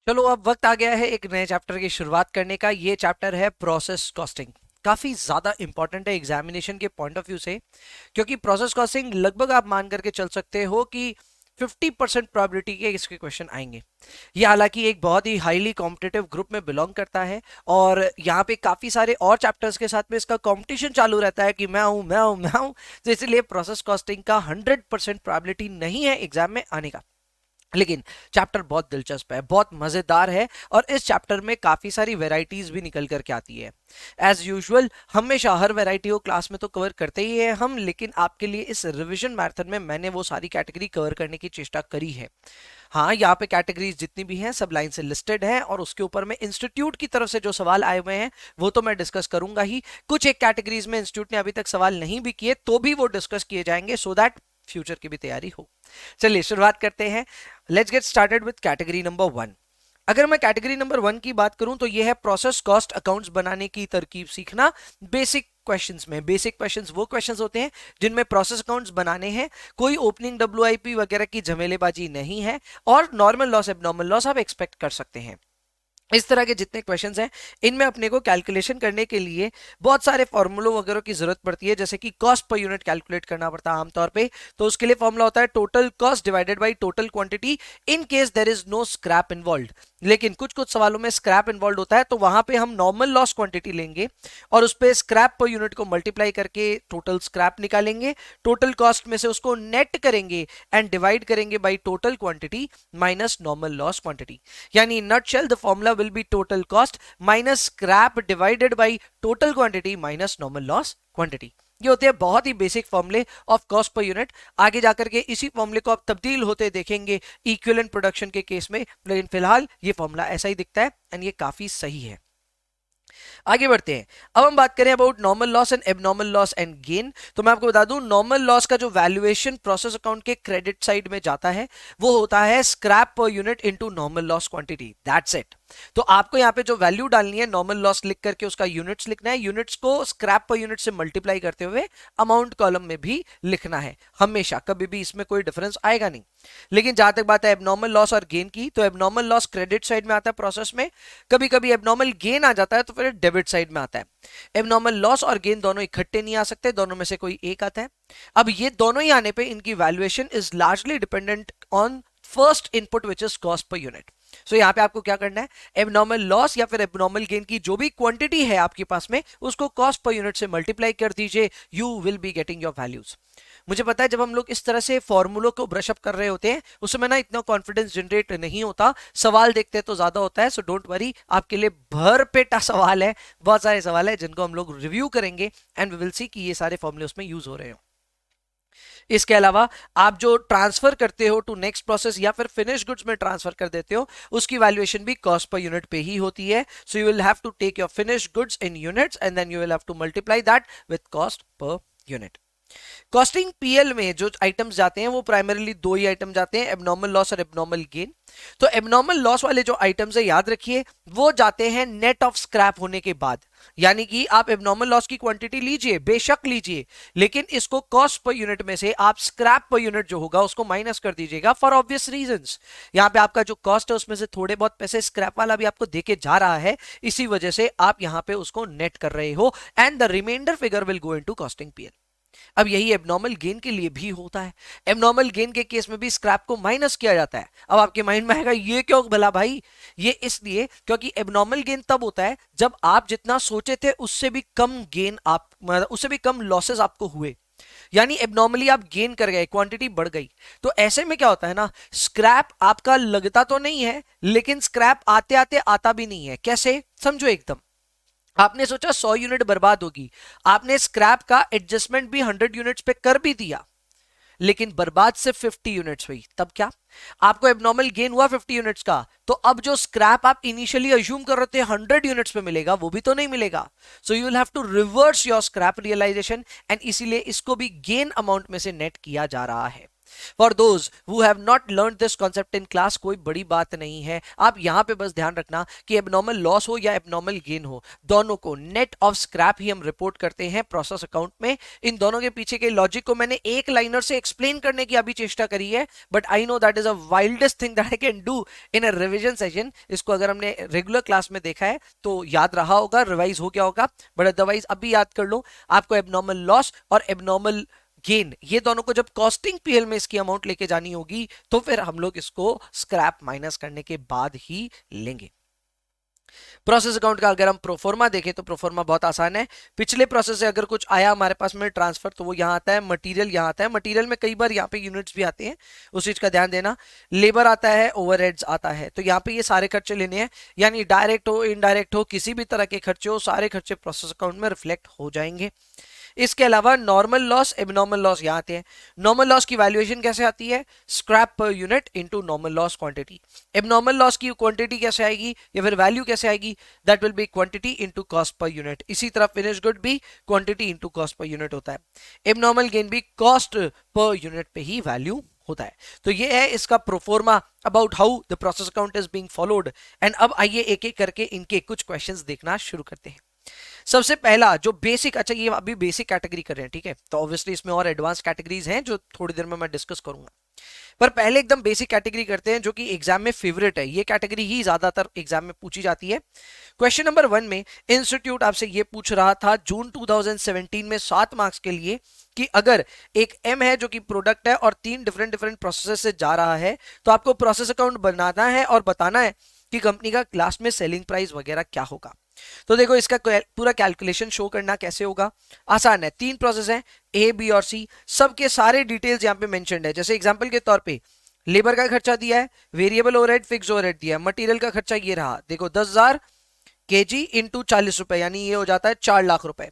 चलो अब वक्त आ गया है एक नए चैप्टर की शुरुआत करने का। ये चैप्टर है प्रोसेस कॉस्टिंग। काफी ज्यादा इंपॉर्टेंट है एग्जामिनेशन के पॉइंट ऑफ व्यू से, क्योंकि प्रोसेस कॉस्टिंग लगभग आप मान करके चल सकते हो कि 50% प्रोबेबिलिटी के इसके क्वेश्चन आएंगे। ये हालांकि एक बहुत ही हाईली कॉम्पिटिटिव ग्रुप में बिलोंग करता है, और यहाँ पे काफी सारे और चैप्टर्स के साथ में इसका कंपटीशन चालू रहता है कि मैं हूँ। तो इसलिए प्रोसेस कॉस्टिंग का 100% प्रोबेबिलिटी नहीं है एग्जाम में आने का। लेकिन चैप्टर बहुत दिलचस्प है, बहुत मजेदार है, और इस चैप्टर में काफी सारी वेराइटीज भी निकल करके आती है। एज यूजुअल हमेशा हर वेराइटी को क्लास में तो कवर करते ही है हम, लेकिन आपके लिए इस रिवीजन मैराथन में मैंने वो सारी कैटेगरी कवर करने की चेष्टा करी है। हाँ, यहाँ पे कैटेगरीज जितनी भी हैं सब लाइन से लिस्टेड हैं, और उसके ऊपर में इंस्टीट्यूट की तरफ से जो सवाल आए हुए हैं वो तो मैं डिस्कस करूंगा ही। कुछ एक कैटेगरीज में इंस्टीट्यूट ने अभी तक सवाल नहीं भी किए तो भी वो डिस्कस किए जाएंगे, सो दैट फ्यूचर की भी तैयारी हो। चलिए शुरुआत करते हैं। Let's get started with category number 1। अगर मैं कैटेगरी नंबर 1 की बात करूं तो यह है प्रोसेस कॉस्ट अकाउंट्स बनाने की तरकीब सीखना। बेसिक क्वेश्चंस में बेसिक क्वेश्चंस वो क्वेश्चंस होते हैं जिनमें प्रोसेस अकाउंट्स बनाने हैं, कोई ओपनिंग डब्ल्यूआईपी वगैरह की झमेलेबाजी नहीं है, और नॉर्मल लॉस एबनॉर्मल लॉस आप एक्सपेक्ट कर सकते हैं। इस तरह के जितने क्वेश्चंस हैं इनमें अपने को कैलकुलेशन करने के लिए बहुत सारे फॉर्मूलों वगैरह की जरूरत पड़ती है, जैसे कि कॉस्ट पर यूनिट कैलकुलेट करना पड़ता है आमतौर पे। तो उसके लिए फॉर्मूला होता है total cost divided by total quantity in case there is no scrap involved. लेकिन कुछ कुछ सवालों में स्क्रैप इन्वॉल्व होता है, तो वहां पे हम नॉर्मल लॉस क्वांटिटी लेंगे और उस पे स्क्रैप पर यूनिट को मल्टीप्लाई करके टोटल स्क्रैप निकालेंगे, टोटल कॉस्ट में से उसको नेट करेंगे एंड डिवाइड करेंगे by total quantity minus normal loss quantity. यानी in nutshell the formula will be total cost minus scrap divided by total quantity minus normal loss quantity। ये होते हैं बहुत ही बेसिक फॉर्मूले ऑफ कॉस्ट पर यूनिट। आगे जाकर के इसी फॉर्मूले को आप तब्दील होते देखेंगे इक्विवेलेंट प्रोडक्शन के केस में, लेकिन फिलहाल ये फॉर्मूला ऐसा ही दिखता है एंड ये काफी सही है। आगे बढ़ते हैं। अब हम बात करें about normal loss and abnormal loss and gain. तो मैं आपको बता दूं, नॉर्मल लॉस का जो वैल्यूएशन प्रोसेस अकाउंट के क्रेडिट साइड में जाता है वो होता है scrap per unit into normal loss quantity, that's it. तो आपको यहाँ पे जो वैल्यू डालनी है नॉर्मल लॉस लिख करके उसका यूनिट्स लिखना है, यूनिट्स को स्क्रैप पर यूनिट से मल्टीप्लाई करते हुए अमाउंट कॉलम में भी लिखना है हमेशा, कभी भी इसमें कोई डिफरेंस आएगा नहीं। लेकिन जहां तक बात है एबनॉर्मल लॉस और गेन की, तो एबनॉर्मल लॉस क्रेडिट साइड में आता है प्रोसेस में, कभी कभी एबनॉर्मल गेन आ जाता है तो फिर डेबिट साइड में आता है। एबनॉर्मल लॉस और गेन दोनों इकट्ठे नहीं आ सकते, दोनों में से कोई एक आता है। अब ये दोनों ही आने पे इनकी valuation is largely dependent on first input which is cost per unit. So यहाँ पे आपको क्या करना है, एबनॉर्मल लॉस या फिर एबनॉर्मल गेन की जो भी क्वांटिटी है आपके पास में उसको कॉस्ट पर यूनिट से मल्टीप्लाई कर दीजिए, you will be getting your values. मुझे पता है जब हम लोग इस तरह से फॉर्मूलों को ब्रश अप कर रहे होते हैं उस समय ना इतना कॉन्फिडेंस जनरेट नहीं होता, सवाल देखते हैं तो ज्यादा होता है। सो डोंट वरी, आपके लिए भरपेटा सवाल है, बहुत सारे सवाल है जिनको हम लोग रिव्यू करेंगे एंड वी विल सी कि ये सारे फॉर्मूले उसमें यूज हो रहे हो। इसके अलावा आप जो ट्रांसफर करते हो टू नेक्स्ट प्रोसेस या फिर फिनिश गुड्स में ट्रांसफर कर देते हो उसकी वैल्यूएशन भी कॉस्ट पर यूनिट पे ही होती है। So you will have to take your finish goods in units and then you will have to multiply that with cost per unit. Costing PL में जो आइटम्स जाते हैं वो प्राइमरीली दो ही आइटम जाते हैं, एबनॉर्मल लॉस और एबनॉर्मल गेन। तो एबनॉर्मल लॉस वाले जो आइटम्स है याद रखिए वो जाते हैं नेट ऑफ स्क्रैप होने के बाद। यानी कि आप एबनॉर्मल लॉस की क्वांटिटी लीजिए, बेशक लीजिए, लेकिन इसको कॉस्ट पर यूनिट में से आप स्क्रैप पर यूनिट जो होगा उसको माइनस कर दीजिएगा फॉर ऑब्वियस रीजंस। यहां पे आपका जो कॉस्ट है उसमें से थोड़े बहुत पैसे स्क्रैप वाला भी आपको देके जा रहा है, इसी वजह से आप यहां पे उसको नेट कर रहे हो and the reminder figure will go into costing PL. अब यही एबनॉर्मल गेन के लिए भी होता है। एबनॉर्मल गेन के केस में भी स्क्रैप को माइनस किया जाता है। अब आपके माइंड में आएगा ये क्यों भला भाई, ये इसलिए क्योंकि एबनॉर्मल गेन तब होता है जब आप जितना सोचे थे उससे भी कम गेन आप उससे भी कम लॉसेस आपको हुए, यानी एबनॉर्मली आप गेन कर गए, क्वांटिटी बढ़ गई। तो ऐसे में क्या होता है ना, स्क्रैप आपका लगता तो नहीं है लेकिन स्क्रैप आते आते आता भी नहीं है। कैसे समझो, एकदम आपने सोचा 100 यूनिट बर्बाद होगी, आपने स्क्रैप का एडजस्टमेंट भी 100 यूनिट्स पे कर भी दिया, लेकिन बर्बाद सिर्फ 50 यूनिट्स हुई। तब क्या, आपको एबनॉर्मल गेन हुआ 50 यूनिट्स का, तो अब जो स्क्रैप आप इनिशियली अज्यूम कर रहे थे 100 यूनिट्स पे मिलेगा वो भी तो नहीं मिलेगा। So you will have to reverse your scrap realization and इसीलिए इसको भी गेन अमाउंट में से नेट किया जा रहा है। For those who have not learn this concept in class, कोई बड़ी बात नहीं है, आप यहां पे बस ध्यान रखना कि एबनॉर्मल लॉस हो या एबनॉर्मल गेन हो, दोनों को नेट ऑफ स्क्रैप ही हम रिपोर्ट करते हैं प्रोसेस अकाउंट में। इन दोनों के पीछे के लॉजिक को मैंने एक लाइनर से एक्सप्लेन करने की अभी चेष्टा करी है, but I know that is a wildest thing that I can do in a revision session. इसको अगर हमने रेगुलर क्लास में देखा है तो याद रहा होगा, रिवाइज हो गया होगा, बट अदरवाइज अभी याद कर लो। आपको एबनॉर्मल लॉस और एबनॉर्मल गेन, ये दोनों को जब कॉस्टिंग पीएल में इसकी अमाउंट लेके जानी होगी तो फिर हम लोग इसको स्क्रैप माइनस करने के बाद ही लेंगे। प्रोसेस अकाउंट का अगर हम प्रोफॉर्मा देखें तो प्रोफॉर्मा बहुत आसान है। पिछले प्रोसेस से अगर कुछ आया हमारे पास में ट्रांसफर तो वो यहाँ आता है, मटेरियल यहाँ आता है, मटेरियल में कई बार यहाँ पे यूनिट्स भी आते हैं, उस चीज का ध्यान देना। लेबर आता है, ओवरहेड्स आता है, तो यहाँ पे ये सारे खर्चे लेने हैं, यानी डायरेक्ट हो इनडायरेक्ट हो किसी भी तरह के खर्चे हो, सारे खर्चे प्रोसेस अकाउंट में रिफ्लेक्ट हो जाएंगे। इसके अलावा नॉर्मल लॉस, एबनॉर्मल लॉस यहाँ आते हैं। नॉर्मल लॉस की वैल्यूएशन कैसे आती है? Scrap per unit into normal loss quantity. Abnormal loss की क्वांटिटी कैसे आएगी या फिर वैल्यू कैसे आएगी? That will be quantity into cost per unit. इसी तरह फिनिश गुड भी quantity into cost per unit होता है। एबनॉर्मल गेन भी कॉस्ट पर यूनिट पे ही वैल्यू होता है। तो ये है इसका proforma about how the process account is being followed. And अब आइए एक एक करके इनके कुछ क्वेश्चंस देखना शुरू करते हैं। सबसे पहला जो बेसिक, अच्छा ये अभी बेसिक कैटेगरी कर रहे हैं, ठीक है, तो ऑब्वियसली इसमें और एडवांस कैटेगरीज हैं जो थोड़ी देर में मैं डिस्कस करूंगा, पर पहले एकदम बेसिक कैटेगरी करते हैं जो कि एग्जाम में फेवरेट है। ये कैटेगरी ही ज्यादातर एग्जाम में पूछी जाती है। क्वेश्चन नंबर 1 में इंस्टीट्यूट आपसे ये पूछ रहा था जून 2017 में 7 मार्क्स के लिए कि अगर एक एम है जो कि प्रोडक्ट है और 3 डिफरेंट प्रोसेस से जा रहा है, तो आपको प्रोसेस अकाउंट बनाना है और बताना है कि कंपनी का क्लास में सेलिंग प्राइस वगैरह क्या होगा। तो देखो इसका पूरा कैलकुलेशन शो करना कैसे होगा, आसान है। 3 प्रोसेस हैं, ए बी और सी, सबके सारे डिटेल्स यहाँ पे मेंशन्ड है। जैसे एग्जांपल के तौर पे लेबर का खर्चा दिया है, वेरिएबल ओवरहेड, फिक्स ओवरहेड दिया है, मटेरियल का खर्चा ये रहा, देखो 10,000 केजी इंटू 40 रुपए, यानी ये हो जाता है 4 लाख रुपए।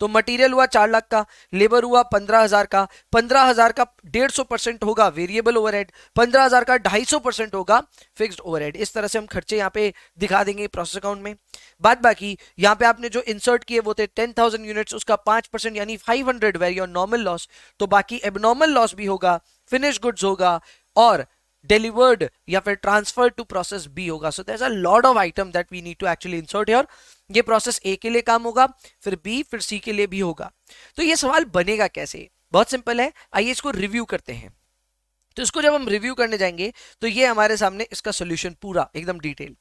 तो मटेरियल हुआ 4 लाख का, लेबर हुआ 15,000 का, 15,000 का 150% होगा वेरिएबल ओवरहेड, 15,000 का 250% होगा फिक्स्ड ओवरहेड। इस तरह से हम खर्चे यहाँ पे दिखा देंगे प्रोसेस अकाउंट में। बाद बाकी यहाँ पे आपने जो इंसर्ट किए वो थे 10,000 यूनिट्स, उसका 5% यानी 500 वेरी योर नॉर्मल लॉस। तो बाकी एबनॉर्मल लॉस भी होगा, फिनिश गुड्स होगा और डिलीवर्ड या फिर ट्रांसफर टू प्रोसेस बी होगा। So there is a lot of item that we need to actually insert here. ये प्रोसेस ए के लिए काम होगा, फिर बी, फिर सी के लिए भी होगा। तो ये सवाल बनेगा कैसे? बहुत सिंपल है, आइए इसको रिव्यू करते हैं। तो इसको जब हम रिव्यू करने जाएंगे तो ये हमारे सामने इसका सॉल्यूशन पूरा एकदम डिटेल,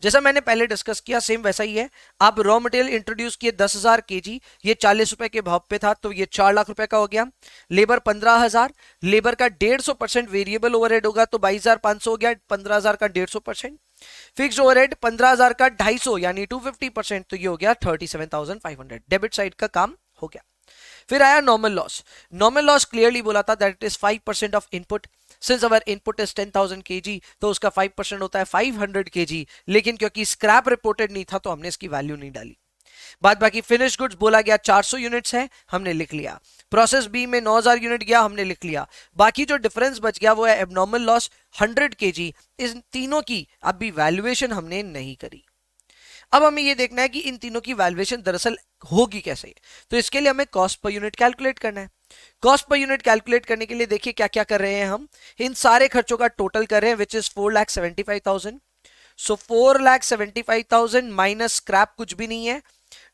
जैसा मैंने पहले डिस्कस किया सेम वैसा ही है। आप रॉ मटेरियल इंट्रोड्यूस किए 10,000 केजी, ये 40 रुपए के भाव पे था तो ये 4 लाख रुपए का हो गया। लेबर 15,000, लेबर का 150% वेरिएबल ओवरहेड होगा तो 22,500 हो गया, 15,000 का 150%। फिक्स्ड ओवरहेड 15,000 का 250 यानी 250%, तो ये हो गया 37,500। डेबिट साइड का काम हो गया। फिर आया normal loss. Normal loss clearly बोला था that is 5% of input. Since our input is 10,000 KG तो उसका 5% होता है 500 केजी, लेकिन क्योंकि स्क्रैप रिपोर्टेड नहीं था तो हमने इसकी वैल्यू नहीं डाली। बाद बाकी फिनिश गुड्स बोला गया 400 यूनिट्स है, हमने लिख लिया। प्रोसेस बी में 9,000 यूनिट गया, हमने लिख लिया। बाकी जो डिफरेंस बच गया वो है एबनॉर्मल लॉस 100 केजी। इन तीनों की अभी वैल्यूएशन हमने नहीं करी। अब हमें ये देखना है कि इन तीनों की वैल्यूएशन दरअसल होगी कैसे। तो इसके लिए हमें कॉस्ट पर यूनिट कैलकुलेट करना है। कॉस्ट पर यूनिट कैलकुलेट करने के लिए देखिए क्या क्या कर रहे हैं हम। इन सारे खर्चों का टोटल कर रहे हैं which is 4,75,000। So 4,75,000 minus scrap कुछ भी नहीं है,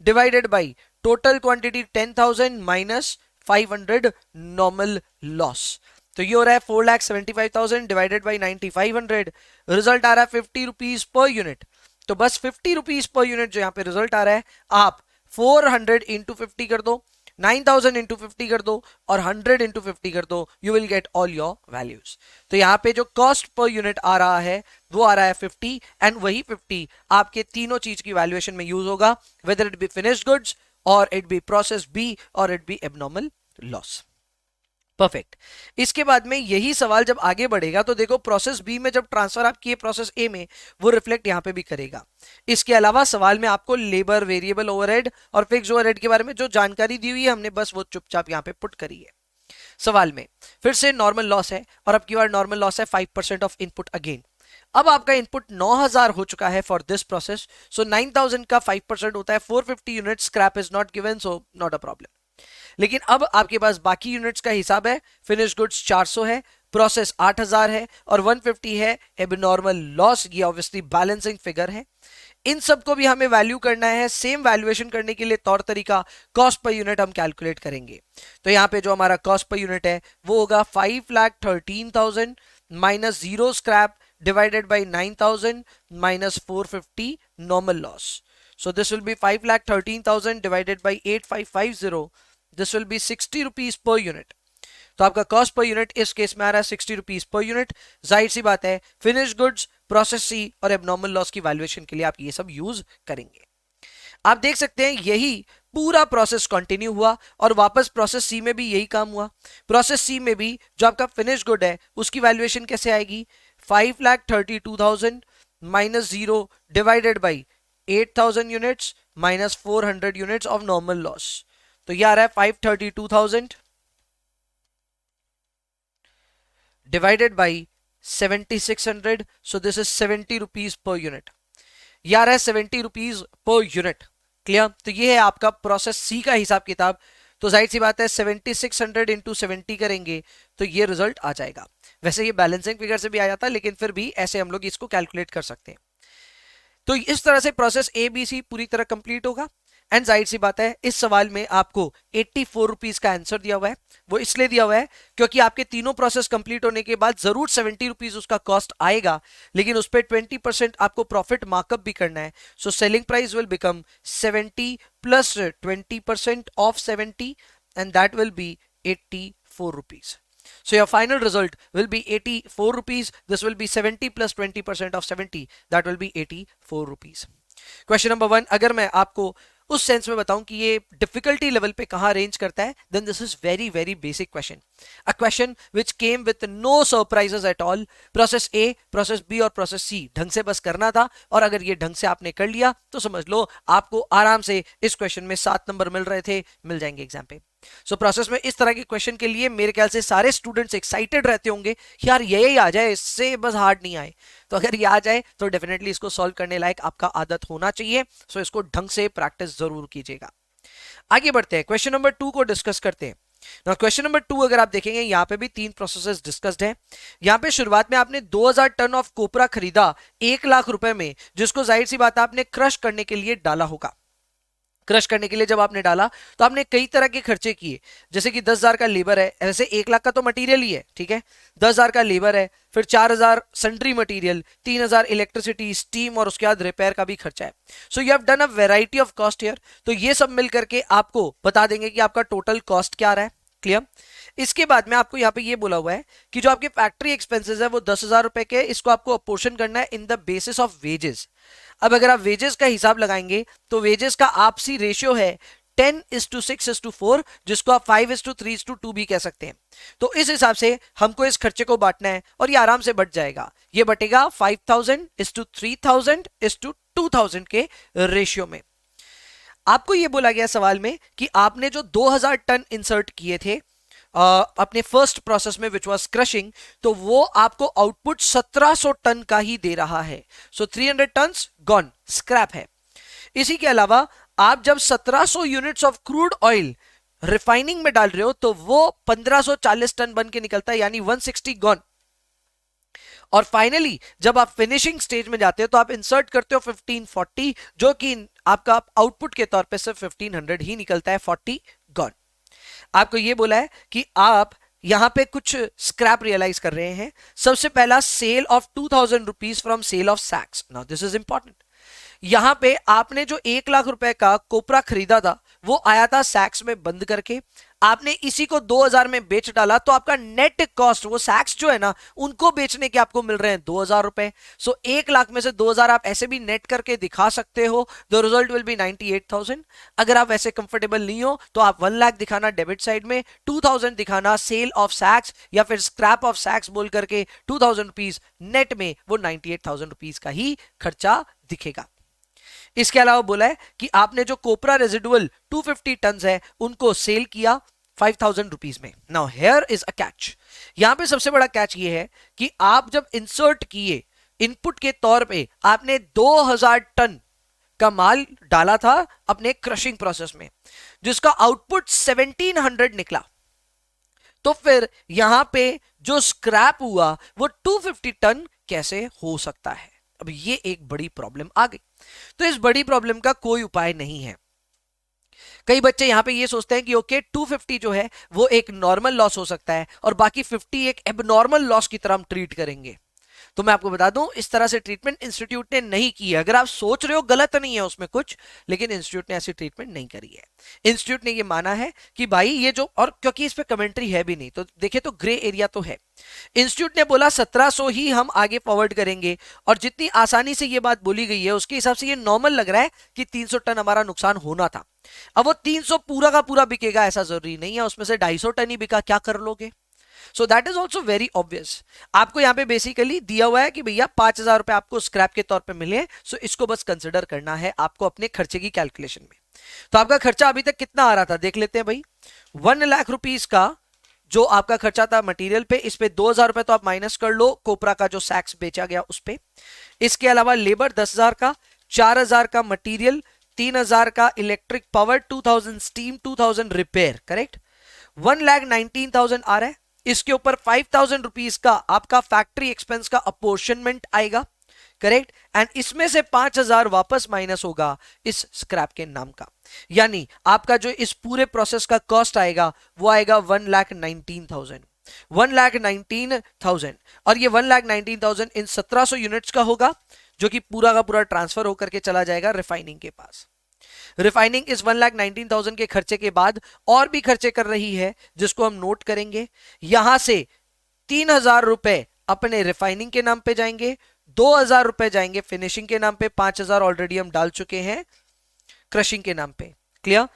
divided by total quantity 10,000 minus 500 normal loss. तो ये हो रहा है 4,75,000 डिवाइडेड बाई 9,500। रिजल्ट आ रहा है 50 रुपीज पर यूनिट। तो बस 50 रुपीज पर यूनिट जो यहाँ पे रिजल्ट आ रहा है, आप 400 इंटू 50 कर दो, 9,000 इंटू 50 कर दो और 100 इंटू 50 कर दो, you will get all your values. तो यहाँ पे जो कॉस्ट पर यूनिट आ रहा है वो आ रहा है 50, एंड वही 50 आपके तीनों चीज की वैल्यूएशन में यूज होगा, whether it be finished goods और इट बी प्रोसेस बी और it be abnormal loss. Perfect. इसके बाद में यही सवाल जब आगे बढ़ेगा तो देखो प्रोसेस बी में जब ट्रांसफर आप किए प्रोसेस ए में, वो रिफ्लेक्ट यहां पे भी करेगा। इसके अलावा सवाल में आपको लेबर, वेरिएबल ओवरहेड और फिक्स्ड ओवरहेड के बारे में जो जानकारी दी हुई है हमने बस वो चुपचाप यहां पे पुट करी है। सवाल में फिर से नॉर्मल लॉस है और अब की बार नॉर्मल लॉस है 5% ऑफ इनपुट अगेन। अब आपका इनपुट 9,000 हो चुका है फॉर दिस प्रोसेस, सो 9,000 का 5% होता है 450 unit. Scrap is not given, so not a problem. लेकिन अब आपके पास बाकी यूनिट्स का हिसाब है, फिनिश गुड्स 400 है, प्रोसेस 8000 है और 150 है एबनॉर्मल लॉस। ये ऑब्वियसली बैलेंसिंग फिगर है। इन सबको भी हमें वैल्यू करना है। सेम वैल्यूएशन करने के लिए तौर तरीका कॉस्ट पर यूनिट हम कैलकुलेट करेंगे। तो यहाँ पे जो हमारा कॉस्ट पर यूनिट है वो होगा 5,13,000 minus zero scrap divided by 9,000 minus 450 normal loss. So this will be 5,13,000 divided by 8550. This will be 60 rupees per unit. तो आपका कॉस्ट पर यूनिट इस केस में आ रहा है 60 रुपीज पर यूनिट। जाहिर सी बात है फिनिश गुड्स, प्रोसेस सी और एबनॉर्मल लॉस की वैल्यूएशन के लिए आप ये सब यूज करेंगे। आप देख सकते हैं यही पूरा प्रोसेस कंटिन्यू हुआ और वापस प्रोसेस सी में भी यही काम हुआ। प्रोसेस सी में भी जो आपका फिनिश गुड है उसकी वैल्यूएशन कैसे आएगी, 5,32,000 minus zero divided by 8,000 units minus 400 units of normal loss. तो ये आ रहा है 532,000 divided by 7600, so this is 70 rupees per unit. ये आ रहा है 70 रुपीज पर यूनिट। क्लियर? तो ये है आपका प्रोसेस सी का हिसाब किताब। तो जाहिर सी बात है 7600 इंटू 70 करेंगे तो ये रिजल्ट आ जाएगा। वैसे ये बैलेंसिंग फिगर से भी आ जाता है लेकिन फिर भी ऐसे हम लोग इसको कैलकुलेट कर सकते हैं। तो इस तरह से प्रोसेस ए बी सी पूरी तरह कंप्लीट होगा। एंड जाहिर सी बात है इस सवाल में आपको 84 रुपीज का आंसर दिया हुआ है। वो इसलिए दिया हुआ है क्योंकि आपके तीनों प्रोसेस कंप्लीट होने के बाद जरूर 70 रुपीज उसका कॉस्ट आएगा, लेकिन उस पर 20% आपको प्रॉफिट मार्कअप भी करना है। So selling price will become 70 plus 20% of 70 and that will be 84 rupees. So your final result will be 84 rupees. This will be 70 plus 20% of 70. That will be 84 rupees. Question number 1, अगर मैं आपको उस sense में बताऊं कि ये difficulty level पे कहां रेंज करता है, then this is very very basic question. A question which came with no surprises at all. Process A, Process B और Process C ढंग से बस करना था और अगर ये ढंग से आपने कर लिया तो समझ लो आपको आराम से इस क्वेश्चन में 7 नंबर मिल रहे थे, मिल जाएंगे एग्जाम पे। सो प्रोसेस में इस तरह के क्वेश्चन के लिए मेरे ख्याल से सारे स्टूडेंट्स एक्साइटेड रहते होंगे यार यही आ जाए, इससे बस हार्ड नहीं आए। तो अगर ये आ जाए तो डेफिनेटली इसको सॉल्व करने लायक आपका आदत होना चाहिए। सो इसको ढंग से प्रैक्टिस जरूर कीजिएगा। आगे बढ़ते हैं, क्वेश्चन नंबर 2 को डिस्कस करते हैं। ना क्वेश्चन नंबर 2 अगर आप देखेंगे यहाँ पे भी 3 प्रोसेसेस डिस्कस्ड है। यहाँ पे शुरुआत में आपने 2000 टन ऑफ कोपरा खरीदा 1 लाख रुपए में, जिसको जाहिर सी बात है आपने क्रश करने के लिए डाला होगा। क्रश करने के लिए जब आपने डाला तो आपने कई तरह के खर्चे किए, जैसे कि 10,000 का लेबर है, ऐसे 1 लाख का तो मटेरियल ही है, ठीक है, 10,000 का लेबर है, फिर 4,000 सन्ड्री मटेरियल, 3,000 इलेक्ट्रिसिटी स्टीम और उसके बाद रिपेयर का भी खर्चा है। So you have done a variety of cost here. तो ये सब मिल करके आपको बता देंगे कि आपका टोटल कॉस्ट क्या आ रहा है। क्लियर? इसके बाद में आपको यहाँ पे ये बोला हुआ है कि जो आपके फैक्ट्री एक्सपेंसेस है वो 10,000 रुपए के, इसको आपको अपोर्शन करना है in the basis of wages. अब अगर आप वेजेस का हिसाब लगाएंगे तो वेजेस का आपसी रेशियो है 10:6:4, जिसको आप 5:3:2 भी कह सकते हैं। तो इस हिसाब से हमको इस खर्चे को बांटना है और ये आराम से बट जाएगा। ये बटेगा 5,000:3,000:2,000 के रेशियो में। आपको ये बोला गया सवाल में कि आपने जो 2000 टन इंसर्ट किए थे अपने फर्स्ट प्रोसेस में विच वाज क्रशिंग, तो वो आपको आउटपुट 1700 टन का ही दे रहा है। सो 300 टन्स गॉन, स्क्रैप है। इसी के अलावा आप जब 1700 units of crude oil refining में डाल रहे हो तो वो 1540 टन बन के निकलता है, यानी 160 गॉन। और फाइनली जब आप फिनिशिंग स्टेज में जाते हो तो आप इंसर्ट करते हो 1540, जो कि आपका आउटपुट के तौर पे सिर्फ 1500 ही निकलता है, 40 गॉन। आपको ये बोला है कि आप यहां पे कुछ स्क्रैप रियलाइज कर रहे हैं। सबसे पहला sale of 2000 rupees from sale of sacks. Now this is important. यहां पे आपने जो 1 लाख रुपए का कोपरा खरीदा था वो आया था सैक्स में बंद करके, आपने इसी को 2000 में बेच डाला, तो आपका नेट कॉस्ट, वो सैक्स जो है ना उनको बेचने के आपको मिल रहे हैं 2000 रुपए। सो 1 लाख में से 2000 आप ऐसे भी नेट करके दिखा सकते हो, द रिजल्ट विल बी 98,000। अगर आप वैसे कंफर्टेबल नहीं हो तो आप 1 लाख दिखाना डेबिट साइड में, 2000 दिखाना सेल ऑफ सैक्स या फिर स्क्रैप ऑफ सैक्स बोल करके 2000 रुपीज नेट में वो 98,000 रुपीज का ही खर्चा दिखेगा। इसके अलावा बोला है कि आपने जो कोपरा रेजिडुअल 250 टन है उनको सेल किया 5,000 रुपीज में। Now here is a catch. यहां पे सबसे बड़ा कैच ये है कि आप जब इंसर्ट किए इनपुट के तौर पे आपने 2000 टन का माल डाला था अपने क्रशिंग प्रोसेस में, जिसका आउटपुट 1700 निकला, तो फिर यहां पे जो स्क्रैप हुआ वो 250 टन कैसे हो सकता है? अब ये एक बड़ी प्रॉब्लम आ गई। तो इस बड़ी प्रॉब्लम का कोई उपाय नहीं है। कई बच्चे यहां पे ये सोचते हैं कि ओके 250 जो है वो एक नॉर्मल लॉस हो सकता है और बाकी 50 एक एबनॉर्मल लॉस की तरह हम ट्रीट करेंगे। तो मैं आपको बता दूं, इस तरह से ट्रीटमेंट इंस्टीट्यूट ने नहीं की है। अगर आप सोच रहे हो गलत नहीं है उसमें कुछ, लेकिन इंस्टीट्यूट ने ऐसी ट्रीटमेंट नहीं करी है। इंस्टीट्यूट ने ये माना है कि भाई ये जो, और क्योंकि इस पे कमेंट्री है भी नहीं, तो देखिए तो ग्रे एरिया तो है। इंस्टीट्यूट ने बोला 1700 ही हम आगे फॉरवर्ड करेंगे, और जितनी आसानी से ये बात बोली गई है उसके हिसाब से ये नॉर्मल लग रहा है कि 300 टन हमारा नुकसान होना था। अब वो 300 पूरा का पूरा बिकेगा ऐसा जरूरी नहीं है, उसमें से 250 टन ही बिका, क्या कर लोगे? So that is also very obvious. आपको यहाँ पे बेसिकली दिया हुआ है कि भैया 5000 रुपए आपको स्क्रैप के तौर पे मिले, सो इसको बस कंसिडर करना है आपको अपने खर्चे की कैलकुलेशन में। तो आपका खर्चा अभी तक कितना आ रहा था देख लेते हैं भाई। 1 लाख रुपीस का जो आपका खर्चा था मटेरियल पे, इस पे 2000 रुपए तो आप माइनस कर लो कोपरा का जो सैक्स बेचा गया उस पे। इसके अलावा लेबर 10,000 का, 4000 का मटेरियल, 3000 का electric power, 2000 steam, 2000 repair, correct. 1,19,000 आ रहा है। इसके ऊपर 5,000 रुपीज का आपका फैक्ट्री एक्सपेंस का अपोर्शनमेंट आएगा, करेक्ट। एंड इसमें से 5,000 वापस माइनस होगा इस स्क्रैप के नाम का, यानी आपका जो इस पूरे प्रोसेस का कॉस्ट आएगा वो आएगा 1,19,000। 1,19,000, और ये 1,19,000 इन 1700 यूनिट्स का होगा, जो कि पूरा का पूरा ट्रांसफर होकर के चला जाएगा रिफाइनिंग के पास। रिफाइनिंग इस 1,19,000 के खर्चे के बाद और भी खर्चे कर रही है, जिसको हम नोट करेंगे। यहां से 3,000 रुपए अपने रिफाइनिंग के नाम पे जाएंगे, 2,000 रुपए जाएंगे फिनिशिंग के नाम पे, 5,000 ऑलरेडी हम डाल चुके हैं क्रशिंग के नाम पे। क्लियर?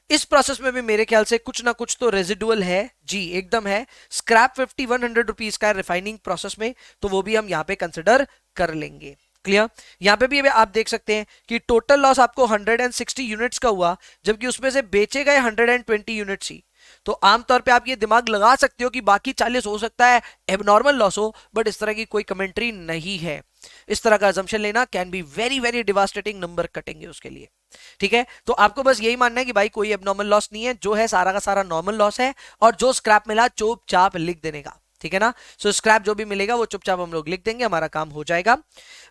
इस प्रोसेस में भी मेरे ख्याल से कुछ ना कुछ तो रेजिडुअल है जी, एकदम है। स्क्रैप 5100 रुपीज का रिफाइनिंग प्रोसेस में, तो वो भी हम यहां पे कंसिडर कर लेंगे। क्लियर? यहां पे भी आप देख सकते हैं कि टोटल लॉस आपको 160 यूनिट्स का हुआ, जबकि उसमें से बेचे गए 120 यूनिट्स ही। तो आमतौर पे आप ये दिमाग लगा सकते हो कि बाकी 40 हो सकता है एबनॉर्मल लॉस हो, बट इस तरह की कोई कमेंट्री नहीं है। इस तरह का अजम्पशन लेना can be very very devastating, number कटेंगे उसके लिए। ठीक है, तो आपको बस यही मानना है कि भाई कोई एबनॉर्मल लॉस नहीं है, जो है सारा का सारा नॉर्मल लॉस है, और जो स्क्रैप मिला चुपचाप लिख देने का। ठीक है ना? सो स्क्रैप जो भी मिलेगा वो चुपचाप हम लोग लिख देंगे, हमारा काम हो जाएगा।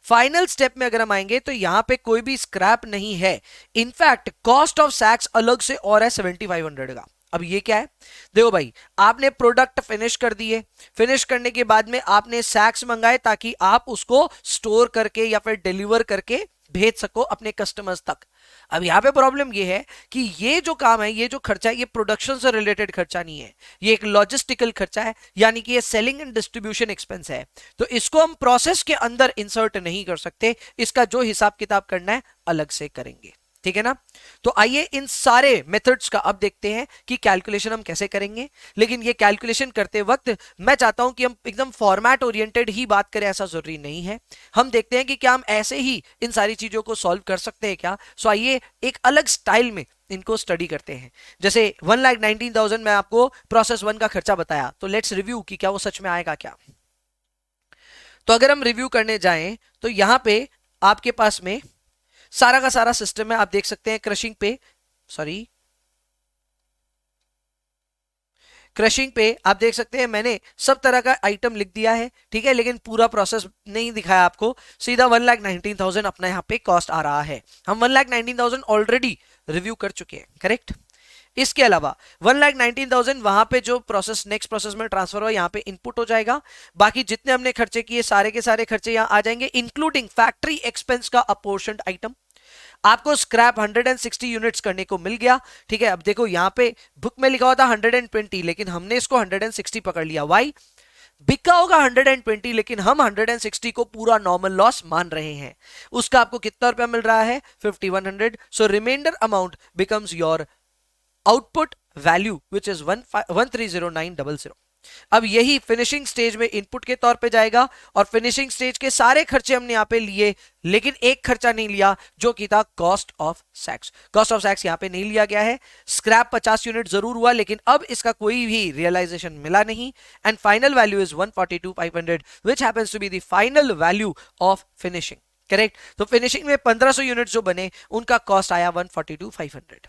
फाइनल स्टेप में अगर हम आएंगे तो यहां पे कोई भी स्क्रैप नहीं है। इनफैक्ट कॉस्ट ऑफ सैक्स अलग से और है 7500 का। अब ये क्या है? देखो भाई, आपने प्रोडक्ट फिनिश कर दिए, फिनिश करने के बाद में आपने सैक्स मंगाए ताकि आप उसको स्टोर करके या फिर डिलीवर करके भेज सको अपने कस्टमर्स तक। अब यहां पे प्रॉब्लम ये है कि ये जो काम है, ये जो खर्चा है, ये प्रोडक्शन से रिलेटेड खर्चा नहीं है, ये एक लॉजिस्टिकल खर्चा है, यानी कि ये सेलिंग एंड डिस्ट्रीब्यूशन एक्सपेंस है। तो इसको हम प्रोसेस के अंदर इंसर्ट नहीं कर सकते, इसका जो हिसाब किताब करना है अलग से करेंगे। ठीक है ना? तो आइए इन सारे मेथड्स का अब देखते हैं कि कैलकुलेशन हम कैसे करेंगे। लेकिन ये कैलकुलेशन करते वक्त मैं चाहता हूं कि हम एकदम फॉर्मेट ओरिएंटेड ही बात करें, ऐसा जरूरी नहीं है। हम देखते हैं कि क्या हम ऐसे ही इन सारी चीजों को सॉल्व कर सकते हैं क्या। सो आइए एक अलग स्टाइल में इनको स्टडी करते हैं। जैसे 1,19,000 में आपको प्रोसेस 1 का खर्चा बताया, तो लेट्स रिव्यू कि क्या वो सच में आएगा क्या। तो अगर हम रिव्यू करने जाएं तो यहां पे आपके पास में सारा का सारा सिस्टम है, आप देख सकते हैं। क्रशिंग पे आप देख सकते हैं मैंने सब तरह का आइटम लिख दिया है, ठीक है, लेकिन पूरा प्रोसेस नहीं दिखाया आपको। सीधा 1,19,000 अपना यहाँ पे कॉस्ट आ रहा है। हम 1,19,000 ऑलरेडी रिव्यू कर चुके हैं, करेक्ट। इसके अलावा 1,19,000 वहां पे जो प्रोसेस नेक्स्ट प्रोसेस में ट्रांसफर हुआ, यहाँ पे इनपुट हो जाएगा। बाकी जितने हमने खर्चे किए सारे के सारे खर्चे यहाँ आ जाएंगे, इंक्लूडिंग फैक्ट्री एक्सपेंस का अपोर्शन्ड आइटम। आपको स्क्रैप 160 यूनिट्स करने को मिल गया, ठीक है। अब देखो यहाँ पे बुक में लिखा हुआ था 120, लेकिन हमने इसको 160 पकड़ लिया। वाई? बिका होगा 120, लेकिन हम 160 को पूरा नॉर्मल लॉस मान रहे हैं। उसका आपको कितना रुपया मिल रहा है? 5100। So remainder amount becomes your output value which is 130900। अब यही फिनिशिंग स्टेज में इनपुट के तौर पे जाएगा, और फिनिशिंग स्टेज के सारे खर्चे हमने यहां पे लिए, लेकिन एक खर्चा नहीं लिया जो कि था कॉस्ट ऑफ सैक्स। कॉस्ट ऑफ सैक्स यहां पे नहीं लिया गया है। स्क्रैप 50 यूनिट जरूर हुआ, लेकिन अब इसका कोई भी रियलाइजेशन मिला नहीं। And final value is 142,500 which happens to be the final value of finishing. Correct. तो फिनिशिंग में 1500 यूनिट जो बने उनका कॉस्ट आया 142,500।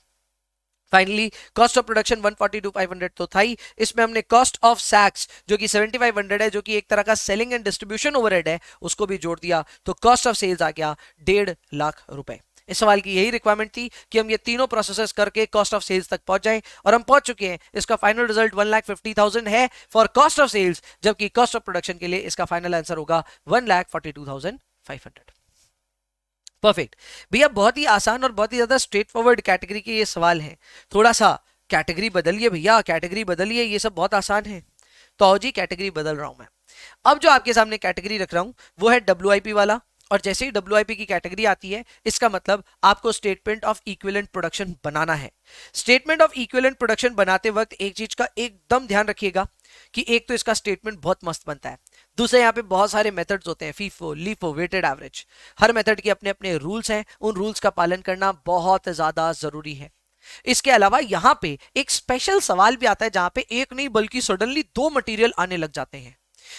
फाइनली कॉस्ट ऑफ प्रोडक्शन 142,500 तो था ही, इसमें हमने कॉस्ट ऑफ सैक्स जो कि 7,500 है, जो कि एक तरह का सेलिंग एंड डिस्ट्रीब्यूशन ओवरहेड है, उसको भी जोड़ दिया, तो कॉस्ट ऑफ सेल्स आ गया 1.5 लाख रुपए। इस सवाल की यही रिक्वायरमेंट थी कि हम ये तीनों प्रोसेसेस करके कॉस्ट ऑफ सेल्स तक पहुंच जाएं, और हम पहुंच चुके हैं। इसका फाइनल रिजल्ट 1,50,000 है फॉर कॉस्ट ऑफ सेल्स, जबकि कॉस्ट ऑफ प्रोडक्शन के लिए इसका फाइनल आंसर होगा 1,42,500। परफेक्ट भैया, बहुत ही आसान और बहुत ही ज्यादा स्ट्रेट फॉरवर्ड कैटेगरी के ये सवाल हैं। थोड़ा सा कैटेगरी बदलिए भैया, कैटेगरी बदलिए, ये सब बहुत आसान है। तो आओ जी, कैटेगरी बदल रहा हूं मैं। अब जो आपके सामने कैटेगरी रख रहा हूं वो है WIP वाला, और जैसे ही WIP की कैटेगरी आती है, इसका मतलब आपको स्टेटमेंट ऑफ इक्विवेलेंट प्रोडक्शन बनाना है। स्टेटमेंट ऑफ इक्विवेलेंट प्रोडक्शन बनाते वक्त एक चीज का एकदम ध्यान रखिएगा कि एक तो इसका स्टेटमेंट बहुत मस्त बनता है, दूसरे यहाँ पे बहुत सारे मेथड्स होते हैं, फीफो, लीफो, वेटेड एवरेज। हर मेथड के अपने अपने रूल्स हैं, उन रूल्स का पालन करना बहुत ज्यादा जरूरी है। इसके अलावा यहाँ पे एक स्पेशल सवाल भी आता है जहां पे एक नहीं बल्कि सडनली 2 मटेरियल आने लग जाते हैं।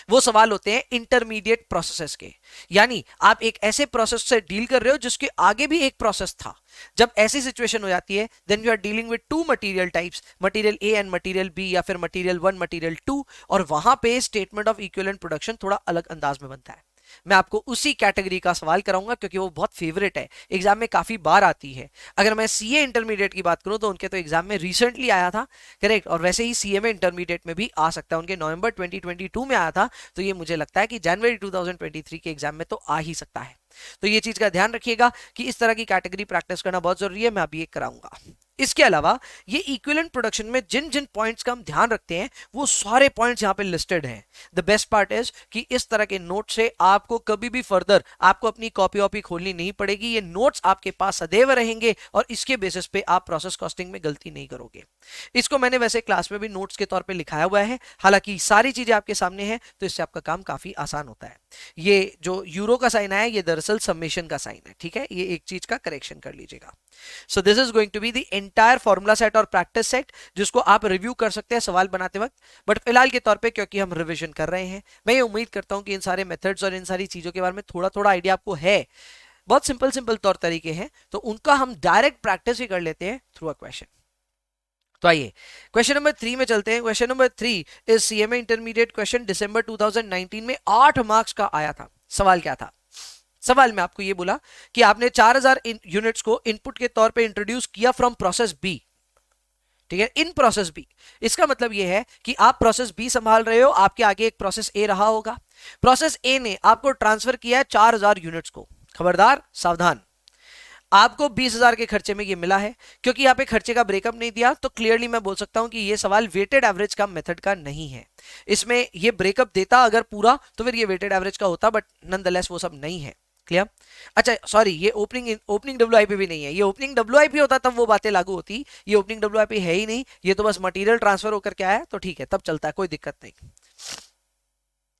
वो सवाल होते हैं इंटरमीडिएट प्रोसेसेस के, यानी आप एक ऐसे प्रोसेस से डील कर रहे हो जिसके आगे भी एक प्रोसेस था। जब ऐसी सिचुएशन हो जाती है, then you are dealing with 2 material types, material A and material B, या फिर मटेरियल 1 मटेरियल 2, और वहां पे स्टेटमेंट ऑफ इक्विवेलेंट प्रोडक्शन थोड़ा अलग अंदाज में बनता है। मैं आपको उसी कैटेगरी का सवाल कराऊंगा क्योंकि वो बहुत फेवरेट है, एग्जाम में काफी बार आती है। अगर मैं CA इंटरमीडिएट की बात करूं तो उनके तो एग्जाम में रिसेंटली आया था, करेक्ट, और वैसे ही CMA इंटरमीडिएट में भी आ सकता है, उनके नवंबर 2022 में आया था, तो ये मुझे लगता है कि जनवरी 2023 के एग्जाम में तो आ ही सकता है। तो ये चीज का ध्यान रखिएगा कि इस तरह की कैटेगरी प्रैक्टिस करना बहुत जरूरी है, मैं अभी ये कराऊंगा। इसके अलावा ये इक्विवेलेंट प्रोडक्शन में जिन जिन पॉइंट्स का हम ध्यान रखते हैं वो सारे पॉइंट्स यहाँ पे लिस्टेड हैं। द बेस्ट पार्ट इज कि इस तरह के नोट से आपको कभी भी फर्दर आपको अपनी कॉपी वॉपी खोलनी नहीं पड़ेगी, ये नोट्स आपके पास सदैव रहेंगे और इसके बेसिस पे आप प्रोसेस कॉस्टिंग में गलती नहीं करोगे। इसको मैंने वैसे क्लास में भी नोट्स के तौर पर लिखाया हुआ है, हालांकि सारी चीजें आपके सामने है, तो इससे आपका काम काफी आसान होता है। ये जो यूरो का साइन आया, ये दरअसल समेशन का साइन है, ठीक है, ये एक चीज का करेक्शन कर लीजिएगा। So this is going to be the entire formula set और प्रैक्टिस सेट, जिसको आप रिव्यू कर सकते हैं सवाल बनाते वक्त। बट फिलहाल के तौर पे क्योंकि हम रिवीजन कर रहे हैं, मैं ये उम्मीद करता हूं कि इन सारे मेथड्स और इन सारी चीजों के बारे में थोड़ा थोड़ा आइडिया आपको है। बहुत सिंपल सिंपल तौर तरीके हैं, तो उनका हम डायरेक्ट प्रैक्टिस ही कर लेते हैं थ्रू अ क्वेश्चन। तो आइए क्वेश्चन नंबर 3 में चलते हैं। Question number 3 is CMA intermediate question, दिसंबर 2019 में 8 मार्क्स का आया था। सवाल क्या था? सवाल में आपको यह बोला कि आपने 4000 यूनिट्स को इनपुट के तौर पे इंट्रोड्यूस किया फ्रॉम प्रोसेस बी, ठीक है, इन प्रोसेस बी। इसका मतलब यह है कि आप प्रोसेस बी संभाल रहे हो, आपके आगे एक प्रोसेस ए रहा होगा। प्रोसेस ए ने आपको ट्रांसफर किया है 4000 यूनिट्स को। खबरदार, सावधान, आपको 20,000 के खर्चे में ये मिला है। क्योंकि यहाँ पे खर्चे का ब्रेकअप नहीं दिया, तो क्लियरली मैं बोल सकता हूं कि ये सवाल वेटेड एवरेज का मेथड का नहीं है। इसमें ये ब्रेकअप देता अगर पूरा, तो फिर ये वेटेड एवरेज का होता, बट नॉनदलेस वो सब नहीं है। क्लियर? अच्छा सॉरी, ये ओपनिंग WIP भी नहीं है। ये ओपनिंग WIP होता तब वो बातें लागू होती, ये ओपनिंग WIP है ही नहीं, ये तो बस मटेरियल ट्रांसफर होकर के आया, तो ठीक है, तब चलता है, कोई दिक्कत नहीं।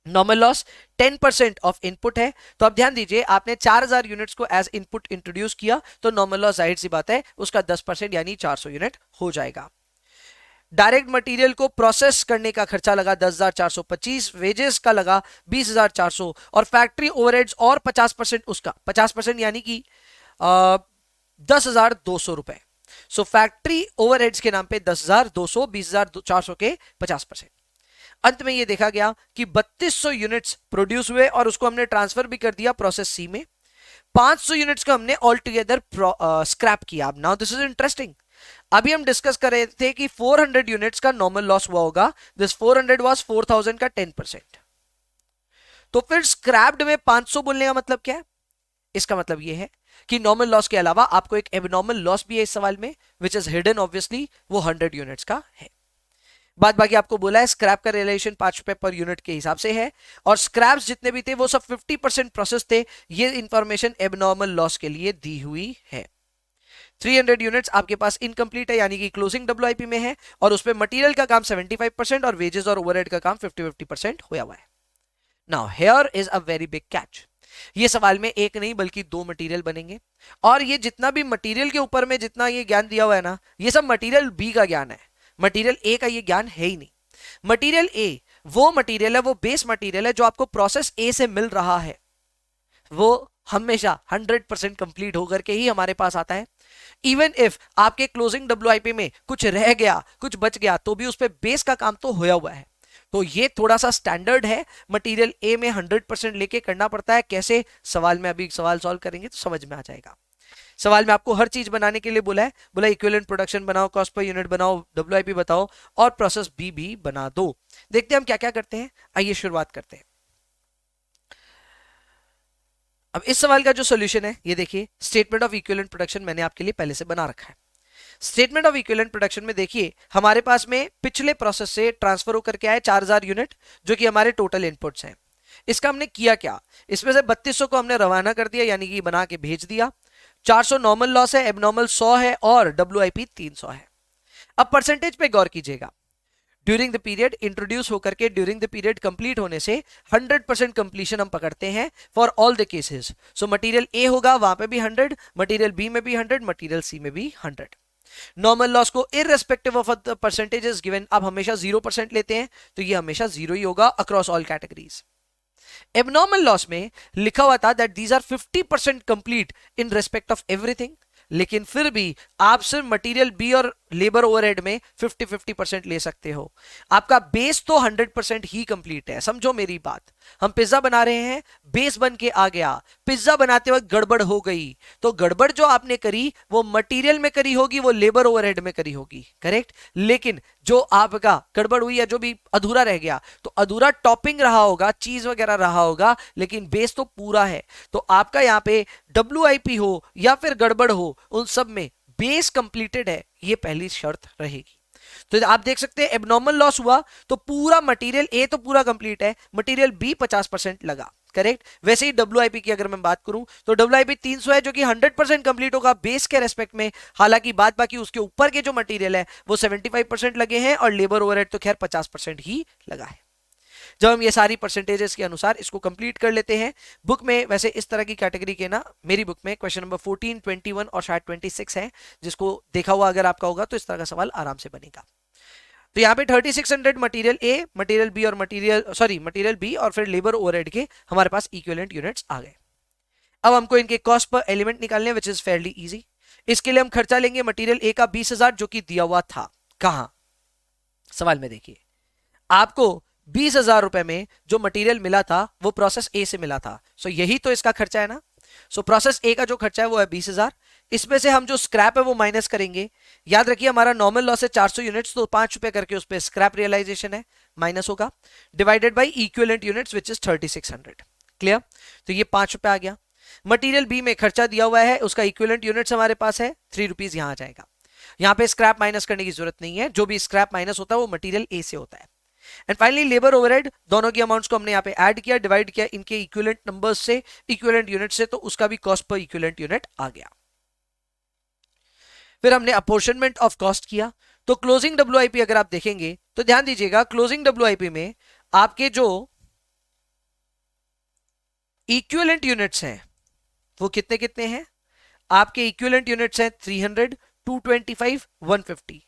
नॉर्मल लॉस 10% ऑफ इनपुट है, तो अब ध्यान दीजिए, आपने 4000 यूनिट्स को एज इनपुट इंट्रोड्यूस किया, तो नॉर्मल लॉस जाहिर सी बात है उसका 10% यानी 400 यूनिट हो जाएगा। डायरेक्ट मटेरियल को प्रोसेस करने का खर्चा लगा 10,425, वेजेस का लगा 20,400, और फैक्ट्री ओवरहेड्स और 50% उसका 50% यानी कि 10,200 रुपए। सो फैक्ट्री ओवरहेड्स के नाम पे 10,200, 20,400 के 50%। अंत में यह देखा गया कि 3200 यूनिट्स प्रोड्यूस हुए और उसको हमने ट्रांसफर भी कर दिया प्रोसेस सी में। 500 यूनिट्स को हमने ऑल टुगेदर स्क्रैप किया। अब नाउ दिस इज इंटरेस्टिंग, अभी हम डिस्कस कर रहे थे कि 400 यूनिट्स का नॉर्मल लॉस हुआ होगा, दिस 400 वाज 4000 का 10%। तो फिर स्क्रैप्ड में 500 बोलने का मतलब क्या है? इसका मतलब यह है कि नॉर्मल लॉस के अलावा आपको एक एबनॉर्मल लॉस भी है इस सवाल में, विच इज हिडन ऑब्वियसली, वो 100 यूनिट्स का है। बाद बाकी आपको बोला है स्क्रैप का रिलेशन 5 रुपए पर यूनिट के हिसाब से है, और स्क्रैप्स जितने भी थे वो सब 50% प्रोसेस थे। ये इंफॉर्मेशन एबनॉर्मल लॉस के लिए दी हुई है। 300 यूनिट्स आपके पास इनकम्प्लीट है, यानी कि क्लोजिंग WIP में है, और उस पर मटेरियल का काम 75% और वेजेस और ओवरहेड का काम 50-50% हुआ हुआ है। Now here is a very big catch. ये सवाल में एक नहीं बल्कि 2 मटेरियल बनेंगे, और ये जितना भी मटेरियल के ऊपर में जितना ये ज्ञान दिया हुआ है ना, ये सब मटेरियल बी का ज्ञान है, मटेरियल ए का ये ज्ञान है ही नहीं। मटेरियल ए वो मटेरियल है, वो बेस मटेरियल है जो आपको प्रोसेस ए से मिल रहा है, वो हमेशा 100% कंप्लीट होकर के ही हमारे पास आता है। इवन इफ आपके क्लोजिंग डब्ल्यूआईपी में कुछ रह गया, कुछ बच गया, तो भी उस पे बेस का काम तो होया हुआ है। तो ये थोड़ा सा स्टैंडर्ड है, मटेरियल ए में 100% लेके करना पड़ता है। कैसे, सवाल में अभी सवाल सॉल्व करेंगे तो समझ में आ जाएगा। सवाल में आपको हर चीज बनाने के लिए बोला है, बोला इक्विवेलेंट प्रोडक्शन बनाओ, कॉस्ट पर यूनिट बनाओ, डब्ल्यूआईपी बताओ और प्रोसेस बी भी बना दो। देखते हैं हम क्या क्या करते हैं। आइए शुरुआत करते हैं। अब इस सवाल का जो सॉल्यूशन है ये देखिए, स्टेटमेंट ऑफ इक्विवेलेंट प्रोडक्शन मैंने आपके लिए पहले से बना रखा है। स्टेटमेंट ऑफ इक्विवेलेंट प्रोडक्शन में देखिए हमारे पास में पिछले प्रोसेस से ट्रांसफर होकर के आए 4000 यूनिट, जो कि हमारे टोटल इनपुट्स हैं। इसका हमने किया क्या, इसमें से 3200 को हमने रवाना कर दिया, यानी कि बना के भेज दिया। 400 नॉर्मल लॉस है, एबनॉर्मल 100 है और डब्ल्यूआईपी 300 है। अब परसेंटेज पे गौर कीजिएगा। ड्यूरिंग द पीरियड इंट्रोड्यूस होकर के ड्यूरिंग द पीरियड कंप्लीट होने से 100% कंप्लीशन हम पकड़ते हैं for all the cases. So material A होगा वहां पे भी 100, मटेरियल बी में भी 100, मटेरियल सी में भी 100। नॉर्मल लॉस को irrespective of the percentages given आप हमेशा 0% लेते हैं, तो ये हमेशा 0 ही होगा across all categories. Abnormal loss में लिखा हुआ था that these are 50% complete in respect of everything, लेकिन फिर भी आप सिर्फ मटेरियल बी और लेबर ओवरहेड में 50-50% ले सकते हो। आपका बेस तो 100% ही कंप्लीट है। समझो मेरी बात, हम पिज्जा बना रहे हैं, बेस बन के आ गया, पिज्जा बनाते वक्त गड़बड़ हो गई, तो गड़बड़ जो आपने करी वो मटेरियल में करी होगी, वो लेबर ओवरहेड में करी होगी, करेक्ट। लेकिन जो आपका गड़बड़ हुई या जो भी अधूरा रह गया, तो अधूरा टॉपिंग रहा होगा, चीज वगैरह रहा होगा, लेकिन बेस तो पूरा है। तो आपका यहाँ पे डब्ल्यूआईपी हो या फिर गड़बड़ हो, उन सब में बेस कंप्लीटेड है, ये पहली शर्त रहेगी। तो आप देख सकते हैं एबनॉर्मल लॉस हुआ तो पूरा मटेरियल ए तो पूरा कंप्लीट है, मटेरियल बी 50% लगा, करेक्ट। वैसे ही डब्ल्यूआईपी की अगर मैं बात करूं तो डब्ल्यूआईपी 300 है, जो कि 100% कंप्लीट होगा बेस के रेस्पेक्ट में। हालांकि बात बाकी उसके ऊपर के जो मटेरियल है वो 75% लगे हैं और लेबर ओवरहेड तो खैर 50% ही लगा है। जब हम ये सारी परसेंटेजेस के अनुसार इसको कंप्लीट कर लेते हैं, बुक में वैसे इस तरह की कैटेगरी के ना, मेरी बुक में क्वेश्चन नंबर 14, 21 और शायद 26 है, जिसको देखा हुआ अगर आपका होगा तो इस तरह का सवाल आराम से बनेगा। तो यहाँ पे 3600 मटेरियल ए, मटेरियल बी और मटेरियल बी और फिर लेबर ओवरहेड के हमारे पास इक्विवेलेंट यूनिट्स आ गए। अब हमको इनके कॉस्ट पर एलिमेंट निकालने, विच इज फेयरली इजी। इसके लिए हम खर्चा लेंगे मटेरियल ए का 20,000, जो कि दिया हुआ था कहां, सवाल में देखिए आपको 20,000 रुपए में जो मटेरियल मिला था वो प्रोसेस ए से मिला था। सो यही तो इसका खर्चा है ना। सो प्रोसेस ए का जो खर्चा है वो है 20,000। इसमें से हम जो स्क्रैप है वो माइनस करेंगे। याद रखिए हमारा नॉर्मल लॉस है 400 यूनिट्स, तो 5 रुपए करके उस पर स्क्रैप रियलाइजेशन है, माइनस होगा, divided by equivalent units which is 3600। Clear. तो ये 5 रुपए आ गया। मटेरियल बी में खर्चा दिया हुआ है, उसका इक्विवेलेंट यूनिट्स हमारे पास है 3 रुपीज, यहां आ जाएगा। यहां पे स्क्रैप माइनस करने की जरूरत नहीं है, जो भी स्क्रैप माइनस होता है वो मटेरियल ए से होता है। एंड फाइनली लेबर ओवरहेड, दोनों की अमाउंट्स को हमने यहाँ पे ऐड किया, डिवाइड किया इनके इक्विवेलेंट नंबर्स से, इक्विवेलेंट यूनिट से, तो उसका भी कॉस्ट पर इक्विवेलेंट यूनिट आ गया। फिर हमने अपोर्शनमेंट ऑफ कॉस्ट किया। तो क्लोजिंग डब्ल्यूआईपी अगर आप देखेंगे तो ध्यान दीजिएगा, क्लोजिंग डब्ल्यूआईपी में आपके जो इक्विवेलेंट यूनिट्स हैं वो कितने कितने हैं, आपके इक्विवेलेंट यूनिट्स हैं 300, 225, 150।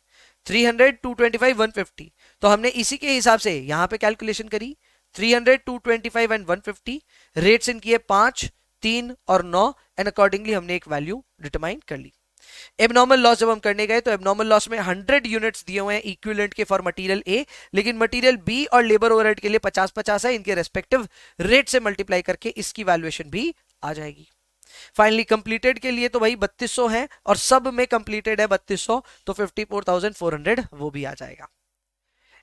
300, 225, 150। तो हमने इसी के हिसाब से यहां पे कैलकुलेशन करी, 300, 225 एंड 150। रेट्स इनकी है 5, 3 और 9 एंड अकॉर्डिंगली हमने एक वैल्यू डिटरमाइन कर ली। एबनॉर्मल लॉस जब हम करने गए तो एबनॉर्मल लॉस में 100 यूनिट्स दिए हुए हैं इक्विवेलेंट के फॉर मटेरियल ए, लेकिन मटेरियल बी और लेबर ओवरहेड के लिए 50-50 है। इनके रेस्पेक्टिव रेट से मल्टीप्लाई करके इसकी वैल्यूएशन भी आ जाएगी। फाइनली कंप्लीटेड के लिए तो भाई 3200 है और सब में कंप्लीटेड है 3200, तो 54,400 वो भी आ जाएगा।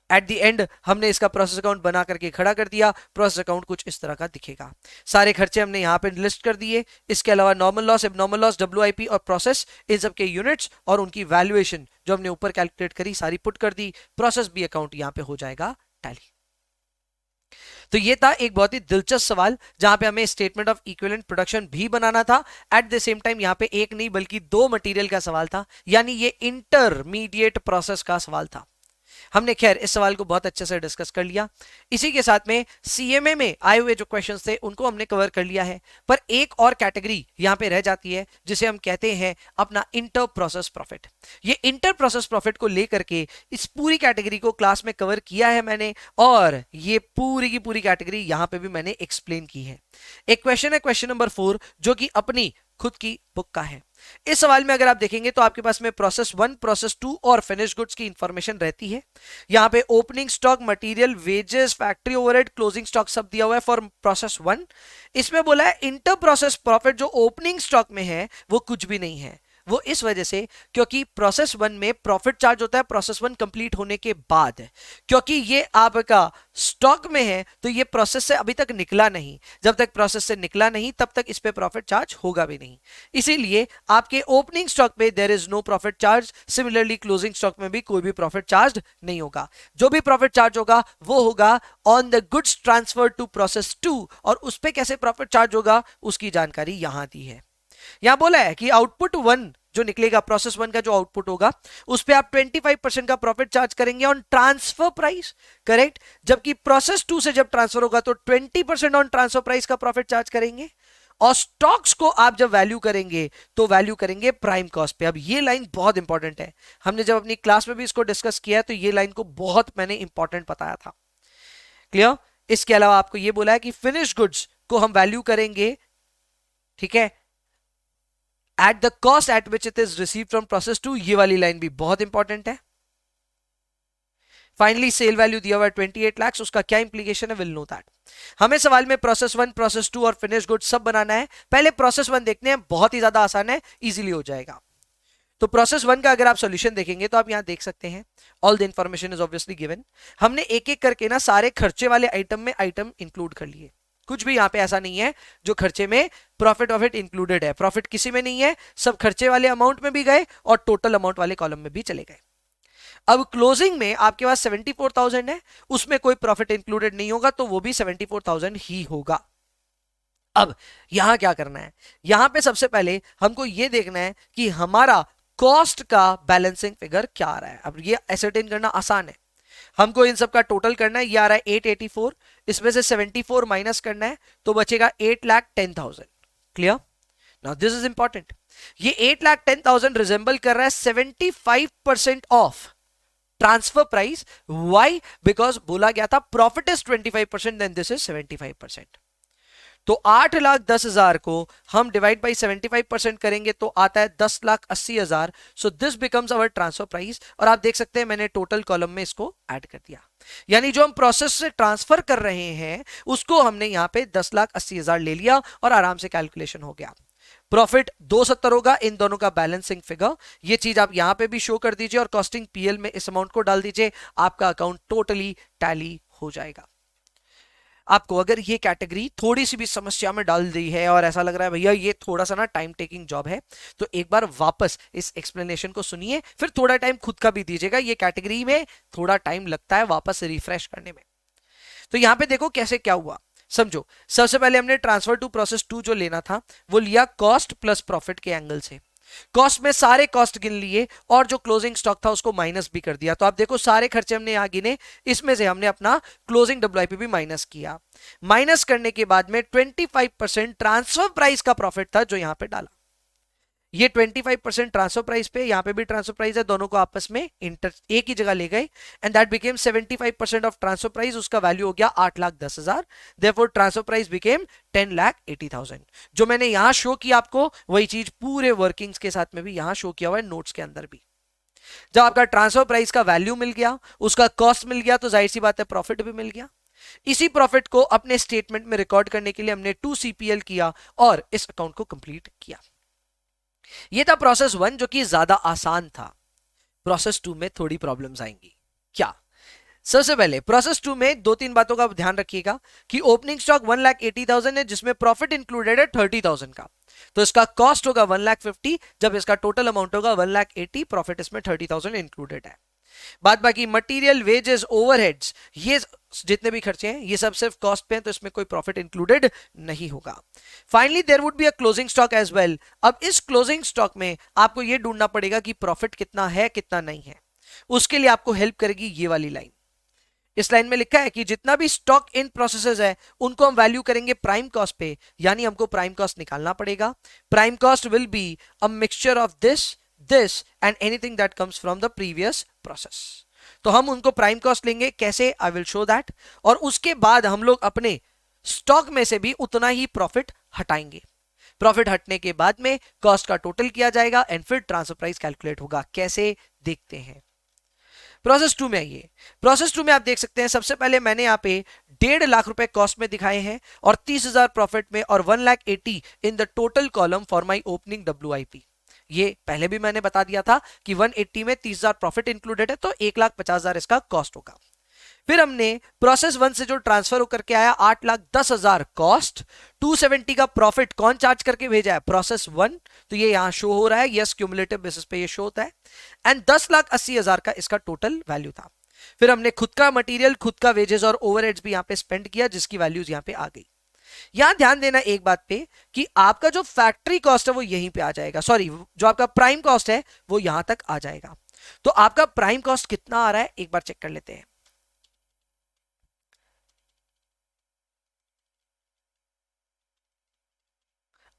एट द एंड हमने इसका प्रोसेस अकाउंट बना करके खड़ा कर दिया। प्रोसेस अकाउंट कुछ इस तरह का दिखेगा। सारे खर्चे हमने यहां पे लिस्ट कर दिए। इसके अलावा normal loss, abnormal loss, WIP और प्रोसेस, इन सब के यूनिट्स और उनकी वैल्यूएशन जो हमने ऊपर कैलकुलेट करी सारी पुट कर दी। प्रोसेस बी अकाउंट यहां पे हो जाएगा टैली। तो ये था एक बहुत ही दिलचस्प सवाल जहां पे हमें स्टेटमेंट ऑफ इक्विवेलेंट प्रोडक्शन भी बनाना था। एट द सेम टाइम यहां पे एक नहीं बल्कि 2 मटेरियल का सवाल था, यानी ये इंटरमीडिएट प्रोसेस का सवाल था। हमने खैर इस सवाल को बहुत अच्छे से डिस्कस कर लिया। इसी के साथ में सीएमए में आए हुए जो क्वेश्चंस थे उनको हमने कवर कर लिया है, पर एक और कैटेगरी यहां पे रह जाती है जिसे हम कहते हैं अपना इंटर प्रोसेस प्रॉफिट। ये इंटर प्रोसेस प्रॉफिट को लेकर के इस पूरी कैटेगरी को क्लास में कवर किया है मैंने, और ये पूरी की पूरी कैटेगरी यहां पे भी मैंने एक्सप्लेन की है। एक क्वेश्चन है क्वेश्चन नंबर 4 जो कि अपनी खुद की बुक का है। इस सवाल में अगर आप देखेंगे तो आपके पास में प्रोसेस 1, प्रोसेस 2 और फिनिश गुड्स की इंफॉर्मेशन रहती है। यहां पे opening stock, material, wages, factory overhead, closing stock सब दिया हुआ है फॉर प्रोसेस 1। इसमें बोला है इंटर प्रोसेस प्रॉफिट जो ओपनिंग स्टॉक में है वो कुछ भी नहीं है। वो इस वजह से क्योंकि प्रोसेस 1 में प्रॉफिट चार्ज होता है प्रोसेस 1 कंप्लीट होने के बाद, क्योंकि ये आपका स्टॉक में है तो ये प्रोसेस से अभी तक निकला नहीं। जब तक प्रोसेस से निकला नहीं तब तक इस पे प्रॉफिट चार्ज होगा भी नहीं। इसीलिए आपके ओपनिंग स्टॉक पे there is no profit charge. Similarly closing stock में भी कोई भी प्रॉफिट चार्ज नहीं होगा। जो भी प्रॉफिट चार्ज होगा वो होगा on the goods transfer to process 2, और उस पे कैसे प्रॉफिट चार्ज होगा उसकी जानकारी यहां दी है। यहां बोला है कि आउटपुट 1 जो निकलेगा, प्रोसेस 1 का जो आउटपुट होगा उस पे आप 25% का प्रॉफिट चार्ज करेंगे ऑन ट्रांसफर प्राइस, करेक्ट। जबकि प्रोसेस 2 से जब ट्रांसफर होगा तो 20% ऑन ट्रांसफर प्राइस का प्रॉफिट चार्ज करेंगे, और स्टॉक्स को आप जब वैल्यू करेंगे तो वैल्यू करेंगे प्राइम कॉस्ट पे। अब ये लाइन बहुत इंपॉर्टेंट है, हमने जब अपनी क्लास में भी इसको डिस्कस किया है तो ये लाइन को बहुत मैंने इंपॉर्टेंट बताया था। क्लियर। इसके अलावा आपको ये बोला है कि फिनिश गुड्स को हम वैल्यू करेंगे, ठीक है, at the cost at which it is receive from process 2। ये वाली लाइन भी बहुत इंपॉर्टेंट है। फाइनली सेल वैल्यू दिया हुआ है 28 लाख, उसका क्या इंप्लीकेशन है विल नो दैट। हमें सवाल में प्रोसेस 1, प्रोसेस 2 और फिनिश गुड्स सब बनाना है। पहले प्रोसेस 1 देखते हैं, बहुत ही ज्यादा आसान है, इजीली हो जाएगा। तो प्रोसेस 1 का अगर आप सॉल्यूशन देखेंगे तो आप यहां देख सकते हैं all the information is obviously given. हमने एक एक करके ना सारे खर्चे वाले आइटम में आइटम इंक्लूड कर लिए। कुछ भी यहां पे ऐसा नहीं है जो खर्चे में प्रॉफिट इंक्लूडेड है। प्रॉफिट किसी में नहीं है, सब खर्चे वाले अमाउंट में भी गए और टोटल अमाउंट वाले कॉलम में भी चले गए। अब क्लोजिंग में आपके पास 74,000 है, उसमें कोई प्रॉफिट इंक्लूडेड नहीं होगा तो वो भी 74,000 ही होगा। अब यहां क्या करना है, यहां पे सबसे पहले हमको ये देखना है कि हमारा कॉस्ट का बैलेंसिंग फिगर क्या आ रहा है। अब ये एसर्टेन करना आसान है, हमको इन सब का टोटल करना है। ये आ रहा है 884, इसमें से 74 माइनस करना है तो बचेगा 8,10,000। Clear. Now this is important, ये 8,10,000 रिजेंबल कर रहा है 75% of transfer price. Why? Because बोला गया था profit is 25%, then this is 75%। तो 8,10,000 को हम डिवाइड बाई 75% करेंगे तो आता है 10,80,000। So this becomes our transfer price. और आप देख सकते हैं मैंने टोटल कॉलम में इसको ऐड कर दिया, यानी जो हम प्रोसेस से ट्रांसफर कर रहे हैं उसको हमने यहां पे 10,80,000 ले लिया और आराम से कैलकुलेशन हो गया। प्रॉफिट 270 होगा इन दोनों का बैलेंसिंग फिगर। ये चीज आप यहां पे भी शो कर दीजिए और कॉस्टिंग पीएल में इस अमाउंट को डाल दीजिए, आपका अकाउंट टोटली टैली हो जाएगा। आपको अगर ये कैटेगरी थोड़ी सी भी समस्या में डाल दी है और ऐसा लग रहा है भैया ये थोड़ा सा ना टाइम टेकिंग जॉब है, तो एक बार वापस इस एक्सप्लेनेशन को सुनिए, फिर थोड़ा टाइम खुद का भी दीजिएगा। ये कैटेगरी में थोड़ा टाइम लगता है वापस रिफ्रेश करने में। तो यहां पे देखो कैसे क्या हुआ, समझो। सबसे पहले हमने ट्रांसफर टू प्रोसेस 2 जो लेना था वो लिया कॉस्ट प्लस प्रॉफिट के एंगल से। कॉस्ट में सारे कॉस्ट गिन लिए और जो क्लोजिंग स्टॉक था उसको माइनस भी कर दिया। तो आप देखो सारे खर्चे हमने यहां गिने, इसमें से हमने अपना क्लोजिंग डब्ल्यूआईपी भी माइनस किया। माइनस करने के बाद में 25% ट्रांसफर प्राइस का प्रॉफिट था जो यहां पे डाला। ये 25% ट्रांसफर प्राइस पे, यहां पे भी ट्रांसफर प्राइस है, दोनों को आपस में एक ही जगह ले गए and that became 75% of transfer price. उसका वैल्यू हो गया 8,10,000। Therefore transfer price became 10,80,000। जो मैंने यहां शो किया आपको वही चीज पूरे वर्किंग्स के साथ में भी यहां शो किया हुआ है नोट्स के अंदर भी। जब आपका ट्रांसफर प्राइस का वैल्यू मिल गया, उसका कॉस्ट मिल गया, तो जाहिर सी बात है प्रॉफिट भी मिल गया। इसी प्रॉफिट को अपने स्टेटमेंट में रिकॉर्ड करने के लिए हमने 2 CPL किया और इस अकाउंट को कंप्लीट किया। ये था प्रोसेस 1 जो कि ज्यादा आसान था। प्रोसेस 2 में थोड़ी प्रॉब्लम्स आएंगी। क्या? सबसे पहले प्रोसेस 2 में 2-3 बातों का ध्यान रखिएगा कि ओपनिंग स्टॉक 1,80,000 है जिसमें प्रॉफिट इंक्लूडेड है 30,000 का, तो इसका कॉस्ट होगा 1,50,000। जब इसका टोटल अमाउंट होगा 1,80,000, प्रॉफिट इसमें 30,000 इंक्लूडेड है। बाद बाकी मटेरियल, वेजेस, ओवरहेड्स, ये जितने भी खर्चे हैं ये सब सिर्फ कॉस्ट पे हैं, तो इसमें कोई प्रॉफिट इंक्लूडेड नहीं होगा। Finally there would be a closing stock as well. अब इस क्लोजिंग स्टॉक में आपको ये ढूंढना पड़ेगा कि प्रॉफिट कितना है कितना नहीं है। उसके लिए आपको हेल्प करेगी ये वाली लाइन। इस लाइन में लिखा है कि जितना भी स्टॉक इन प्रोसेसेस है उनको हम वैल्यू करेंगे प्राइम कॉस्ट पे, यानी हमको प्राइम कॉस्ट निकालना पड़ेगा। Prime cost will be a mixture of this and anything that comes from the previous process. तो हम उनको प्राइम कॉस्ट लेंगे कैसे, आई विल शो दैट। और उसके बाद हम लोग अपने स्टॉक में से भी उतना ही प्रॉफिट हटाएंगे। प्रॉफिट हटने के बाद में कॉस्ट का टोटल किया जाएगा एंड फिर ट्रांसफर प्राइस कैलकुलेट होगा। कैसे, देखते हैं। प्रोसेस 2 में आइए। प्रोसेस 2 में आप देख सकते हैं सबसे पहले मैंने यहाँ पे 1.5 लाख रुपए कॉस्ट में दिखाए हैं और 30,000 प्रॉफिट में और 1,80,000 in the total column for my opening WIP। ये पहले भी मैंने बता दिया था कि 180 में 30,000 प्रॉफिट इंक्लूडेड है, तो 1,50,000 इसका कॉस्ट होगा। फिर हमने प्रोसेस 1 से जो ट्रांसफर होकर के आया 8,10,000 कॉस्ट, 270 का प्रॉफिट कौन चार्ज करके भेजा है, प्रोसेस 1। तो ये यहां शो हो रहा है, यस क्यूमुलेटिव बेसिस पे ये शो होता है। एंड 10,80,000 का इसका टोटल वैल्यू था। फिर हमने खुद का मटेरियल, खुद का वेजेस और ओवरहेड्स भी यहां पे स्पेंड किया, जिसकी वैल्यूज यहां पे आ गई। यहां ध्यान देना एक बात पे कि आपका जो फैक्ट्री कॉस्ट है वो यहीं पे आ जाएगा, सॉरी जो आपका प्राइम कॉस्ट है वो यहां तक आ जाएगा। तो आपका प्राइम कॉस्ट कितना आ रहा है एक बार चेक कर लेते हैं।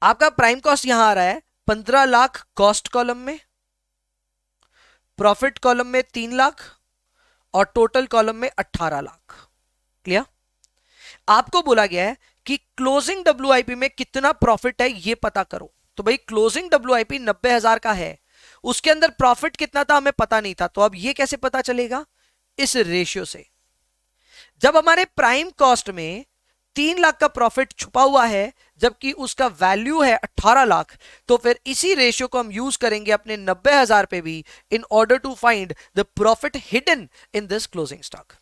आपका प्राइम कॉस्ट यहां आ रहा है 15 लाख कॉस्ट कॉलम में, प्रॉफिट कॉलम में 3 लाख और टोटल कॉलम में 18 लाख। क्लियर? आपको बोला गया है कि क्लोजिंग WIP में कितना प्रॉफिट है ये पता करो। तो भाई क्लोजिंग WIP 90,000 का है, उसके अंदर प्रॉफिट कितना था हमें पता नहीं था, तो अब ये कैसे पता चलेगा, इस रेशियो से। जब हमारे प्राइम कॉस्ट में 3 लाख का प्रॉफिट छुपा हुआ है जबकि उसका वैल्यू है 18 लाख, तो फिर इसी रेशियो को हम यूज करेंगे अपने 90,000 पे भी in order to find the profit hidden in this closing stock.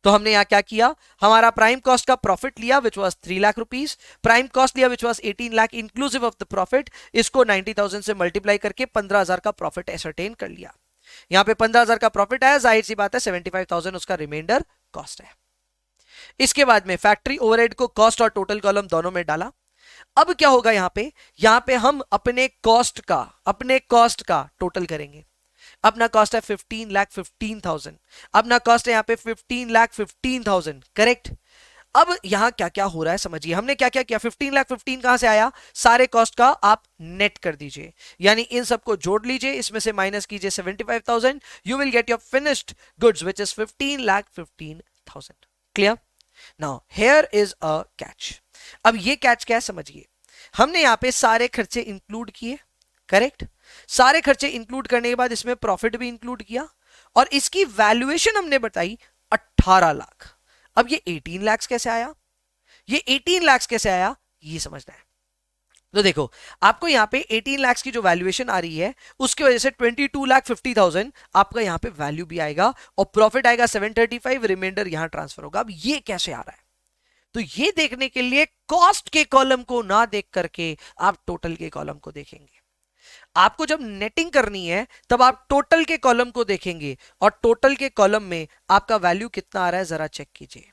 तो हमने यहां क्या किया, हमारा प्राइम कॉस्ट का प्रॉफिट लिया which was 3 lakh rupees, prime cost लिया which was 18 lakh inclusive of the profit, इसको 90,000 से मल्टीप्लाई करके 15,000 का प्रॉफिट एसरटेन कर लिया। यहां पे 15,000 का प्रॉफिट आया, जाहिर सी बात है 75,000 उसका रिमाइंडर कॉस्ट है। इसके बाद में फैक्ट्री ओवरहेड को कॉस्ट और टोटल कॉलम दोनों में डाला। अब क्या होगा यहां पे हम अपने कॉस्ट का टोटल करेंगे। अपना कॉस्ट है 15,15,000, अपना कॉस्ट है यहां पे 15,15,000, करेक्ट। अब यहां क्या क्या हो रहा है समझिए, हमने क्या क्या किया, 15,15,000 कहां से आया, सारे कॉस्ट का आप नेट कर दीजिए, यानी इन सबको जोड़ लीजिए, इसमें से माइनस कीजिए 75,000, you will get your finished goods which is 15,15,000। Clear? Now here is a catch. अब ये कैच क्या है समझिए, हमने यहां पे सारे खर्चे इंक्लूड किए, करेक्ट। सारे खर्चे इंक्लूड करने के बाद इसमें प्रॉफिट भी इंक्लूड किया और इसकी वैल्यूएशन हमने बताई 18 लाख। अब ये 18 लाख कैसे आया, ये 18 लाख कैसे आया ये समझना है। तो देखो आपको यहां पे 18 लाख की जो वैल्यूएशन आ रही है उसकी वजह से 22,50,000 आपका यहां पे वैल्यू भी आएगा और प्रॉफिट आएगा 735, रिमाइंडर यहां ट्रांसफर होगा। अब ये कैसे आ रहा है, तो ये देखने के लिए कॉस्ट के कॉलम को ना देख करके आप टोटल के कॉलम को देखेंगे। आपको जब नेटिंग करनी है तब आप टोटल के कॉलम को देखेंगे और टोटल के कॉलम में आपका वैल्यू कितना आ रहा है जरा चेक कीजिए।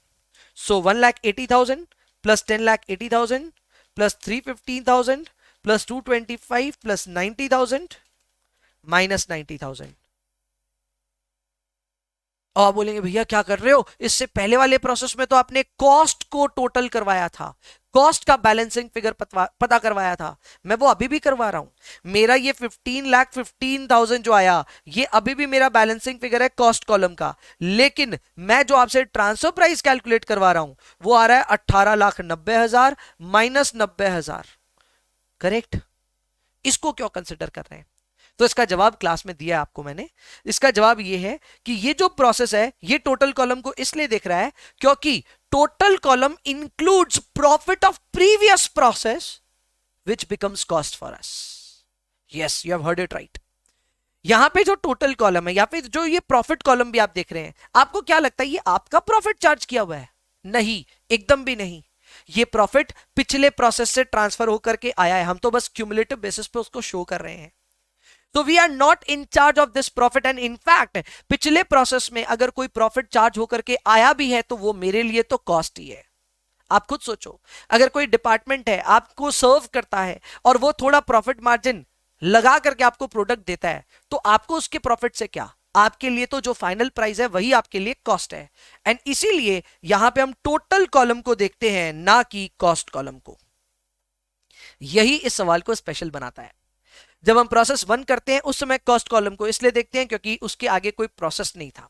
सो 1,80,000 plus 10,80,000 plus 315,000 plus 225 plus 90,000 minus 90,000। और आप बोलेंगे भैया क्या कर रहे हो, इससे पहले वाले प्रोसेस में तो आपने कॉस्ट को टोटल करवाया था, कॉस्ट का बैलेंसिंग फिगर पता करवाया था। मैं वो अभी भी करवा रहा हूं, मेरा ये 15,15,000 जो आया ये अभी भी मेरा बैलेंसिंग फिगर है कॉस्ट कॉलम का, लेकिन मैं जो आपसे ट्रांसफर प्राइस कैलकुलेट करवा रहा हूं वो आ रहा है 18,90,000 माइनस 90,000, करेक्ट। इसको क्यों कंसिडर कर रहे हैं, तो इसका जवाब क्लास में दिया आपको मैंने। इसका जवाब ये है कि ये जो प्रोसेस है ये टोटल कॉलम को इसलिए देख रहा है क्योंकि total column includes profit of previous process which becomes cost for us. Yes you have heard it right. यहां पे जो टोटल कॉलम है या फिर जो ये प्रॉफिट कॉलम भी आप देख रहे हैं, आपको क्या लगता है ये आपका प्रॉफिट चार्ज किया हुआ है? नहीं, एकदम भी नहीं। ये प्रॉफिट पिछले प्रोसेस से ट्रांसफर होकर के आया है, हम तो बस क्यूमुलेटिव बेसिस पे उसको शो कर रहे हैं। तो we are not in charge of this profit and in fact पिछले प्रोसेस में अगर कोई प्रॉफिट चार्ज होकर के आया भी है तो वो मेरे लिए तो कॉस्ट ही है। आप खुद सोचो, अगर कोई डिपार्टमेंट है आपको सर्व करता है और वो थोड़ा प्रॉफिट मार्जिन लगा करके आपको प्रोडक्ट देता है तो आपको उसके प्रॉफिट से क्या, आपके लिए तो जो फाइनल प्राइस है वही आपके लिए कॉस्ट है, एंड इसीलिए यहां पे हम टोटल कॉलम को देखते हैं ना कि कॉस्ट कॉलम को। यही इस सवाल को स्पेशल बनाता है। जब हम प्रोसेस 1 करते हैं उस समय कॉस्ट कॉलम को इसलिए देखते हैं क्योंकि उसके आगे कोई प्रोसेस नहीं था,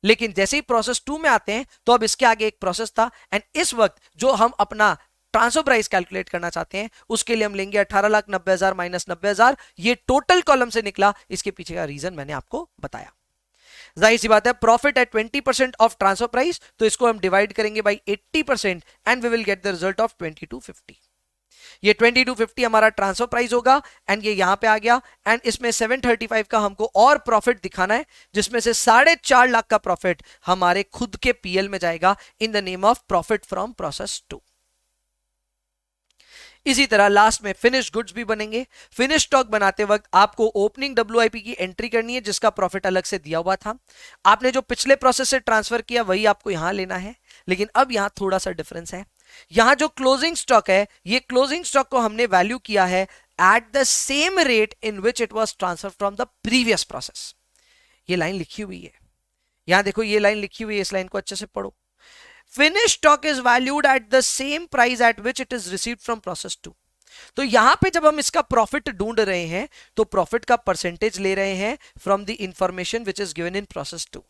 लेकिन जैसे ही प्रोसेस 2 में आते हैं तो अब इसके आगे एक प्रोसेस था, एंड इस वक्त जो हम अपना ट्रांसफर प्राइस कैलकुलेट करना चाहते हैं उसके लिए हम लेंगे 18,90,000 माइनस 90,000। ये टोटल कॉलम से निकला, इसके पीछे का रीजन मैंने आपको बताया। जाहिर सी बात है, profit at 20% of transfer price, तो इसको हम डिवाइड करेंगे by 80% and we will get the result of 2250। ये 2250 हमारा ट्रांसफर प्राइस होगा, एंड ये यहां पे आ गया, एंड इसमें 735 का हमको और प्रॉफिट दिखाना है, जिसमें से 4.5 लाख का प्रॉफिट हमारे खुद के पीएल में जाएगा in the name of profit from process 2। इसी तरह लास्ट में फिनिश गुड्स भी बनेंगे। फिनिश स्टॉक बनाते वक्त आपको ओपनिंग WIP की एंट्री करनी है, जिसका प्रॉफिट अलग से दिया हुआ था। आपने जो पिछले प्रोसेस से ट्रांसफर किया वही आपको यहां लेना है, लेकिन अब यहां थोड़ा सा डिफरेंस है। यहां जो क्लोजिंग स्टॉक है, ये क्लोजिंग स्टॉक को हमने वैल्यू किया है at the same rate in which it was transfer from the previous process. ये लाइन लिखी हुई है, यहां देखो ये लाइन लिखी हुई है, इस लाइन को अच्छे से पढ़ो। Finished stock is valued at the same price at which it is received from process 2। तो यहां पे जब हम इसका प्रॉफिट ढूंढ रहे हैं तो प्रॉफिट का परसेंटेज ले रहे हैं from the information which is given in process 2,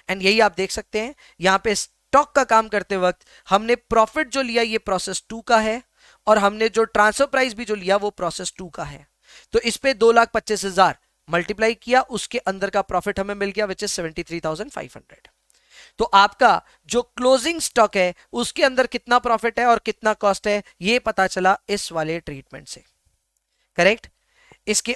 and यही आप देख सकते हैं यहां पे स्टॉक का काम करते वक्त हमने प्रॉफिट जो लिया ये प्रोसेस 2 का है, और हमने जो ट्रांसफर प्राइस भी जो लिया वो प्रोसेस 2 का है। तो इस पे 2,25,000 मल्टीप्लाई किया, उसके अंदर का प्रॉफिट हमें मिल गया विच इज 73,500। तो आपका जो क्लोजिंग स्टॉक है उसके अंदर कितना प्रॉफिट है और कितना कॉस्ट है ये पता चला इस वाले ट्रीटमेंट से, करेक्ट। इसके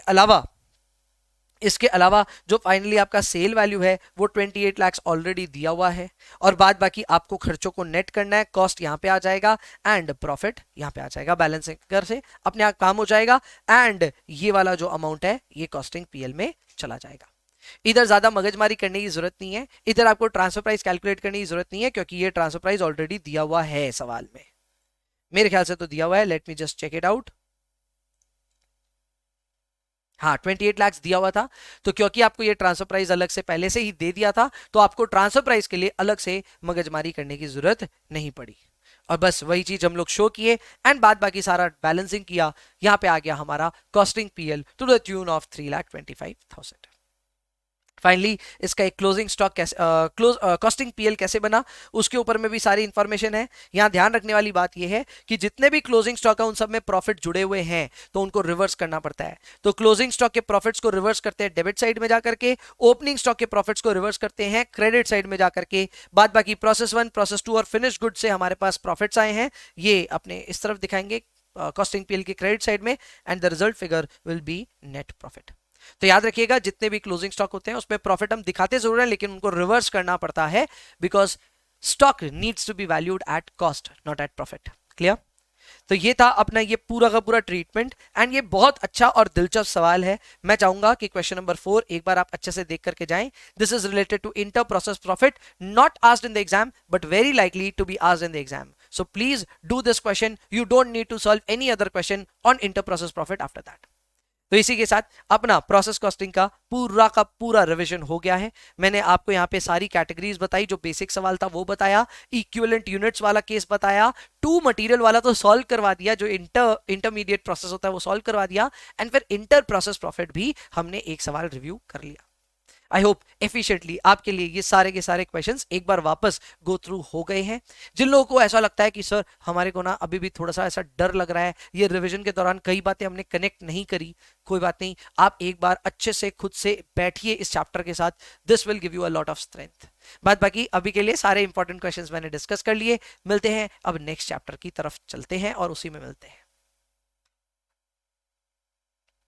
अलावा जो फाइनली आपका सेल वैल्यू है वो 28 लाख ऑलरेडी दिया हुआ है, और बाद बाकी आपको खर्चों को नेट करना है। कॉस्ट यहां पे आ जाएगा एंड प्रॉफिट यहां पे आ जाएगा, बैलेंसिंग कर से अपने आप काम हो जाएगा, एंड ये वाला जो अमाउंट है ये कॉस्टिंग पीएल में चला जाएगा। इधर ज्यादा मगजमारी करने की जरूरत नहीं है, इधर आपको ट्रांसफर प्राइस कैलकुलेट करने की जरूरत नहीं है, क्योंकि ये ट्रांसफर प्राइस ऑलरेडी दिया हुआ है सवाल में, मेरे ख्याल से तो दिया हुआ है। Let me just check it out. हाँ 28 लाख दिया हुआ था, तो क्योंकि आपको ये ट्रांसफर प्राइस अलग से पहले से ही दे दिया था तो आपको ट्रांसफर प्राइस के लिए अलग से मगजमारी करने की जरूरत नहीं पड़ी, और बस वही चीज हम लोग शो किए एंड बाद बाकी सारा बैलेंसिंग किया। यहां पे आ गया हमारा costing PL to the tune of 3,25,000। Finally इसका एक क्लोजिंग स्टॉक कैसे कॉस्टिंग पीएल कैसे बना उसके ऊपर में भी सारी इंफॉर्मेशन है। यहां ध्यान रखने वाली बात यह है कि जितने भी क्लोजिंग स्टॉक है उन सब में प्रॉफिट जुड़े हुए हैं, तो उनको रिवर्स करना पड़ता है। तो क्लोजिंग स्टॉक के प्रॉफिट्स को रिवर्स करते हैं डेबिट साइड में जाकर के, ओपनिंग स्टॉक के प्रॉफिट्स को रिवर्स करते हैं क्रेडिट साइड में जाकर के। बाद बाकी प्रोसेस 1, प्रोसेस 2 और फिनिश गुड से हमारे पास प्रॉफिट्स आए हैं, ये अपने इस तरफ दिखाएंगे कॉस्टिंग पीएल की क्रेडिट साइड में, and the result figure will be net profit. तो याद रखिएगा जितने भी क्लोजिंग स्टॉक होते हैं उसमें प्रॉफिट हम दिखाते जरूर है, लेकिन उनको रिवर्स करना पड़ता है, because stock needs to be valued at cost not at profit. Clear? तो ये था अपना ये पूरा का पूरा ट्रीटमेंट, एंड ये बहुत अच्छा और दिलचस्प सवाल है। मैं चाहूंगा कि क्वेश्चन नंबर 4 एक बार आप अच्छे से देख करके जाएं। This is related to inter process profit, not asked in the exam but very likely to be asked in the exam. So please do this question, you don't need to solve any other question on inter process profit after that. तो इसी के साथ अपना process costing का पूरा revision हो गया है। मैंने आपको यहाँ पे सारी कैटेगरीज बताई, जो बेसिक सवाल था वो बताया, इक्विवेलेंट यूनिट्स वाला केस बताया, टू मटेरियल वाला तो सॉल्व करवा दिया, जो इंटरमीडिएट प्रोसेस होता है वो सॉल्व करवा दिया, एंड फिर इंटर प्रोसेस प्रॉफिट भी हमने एक सवाल रिव्यू कर लिया। आई होप एफिशिएंटली आपके लिए ये सारे के सारे क्वेश्चंस एक बार वापस गो थ्रू हो गए हैं। जिन लोगों को ऐसा लगता है कि सर हमारे को ना अभी भी थोड़ा सा ऐसा डर लग रहा है, ये रिवीजन के दौरान कई बातें हमने कनेक्ट नहीं करी, कोई बात नहीं, आप एक बार अच्छे से खुद से बैठिए इस चैप्टर के साथ, this will give you a lot of strength. बात बाकी अभी के लिए सारे इंपॉर्टेंट क्वेश्चंस मैंने डिस्कस कर लिए। मिलते हैं अब नेक्स्ट चैप्टर की तरफ चलते हैं और उसी में मिलते हैं।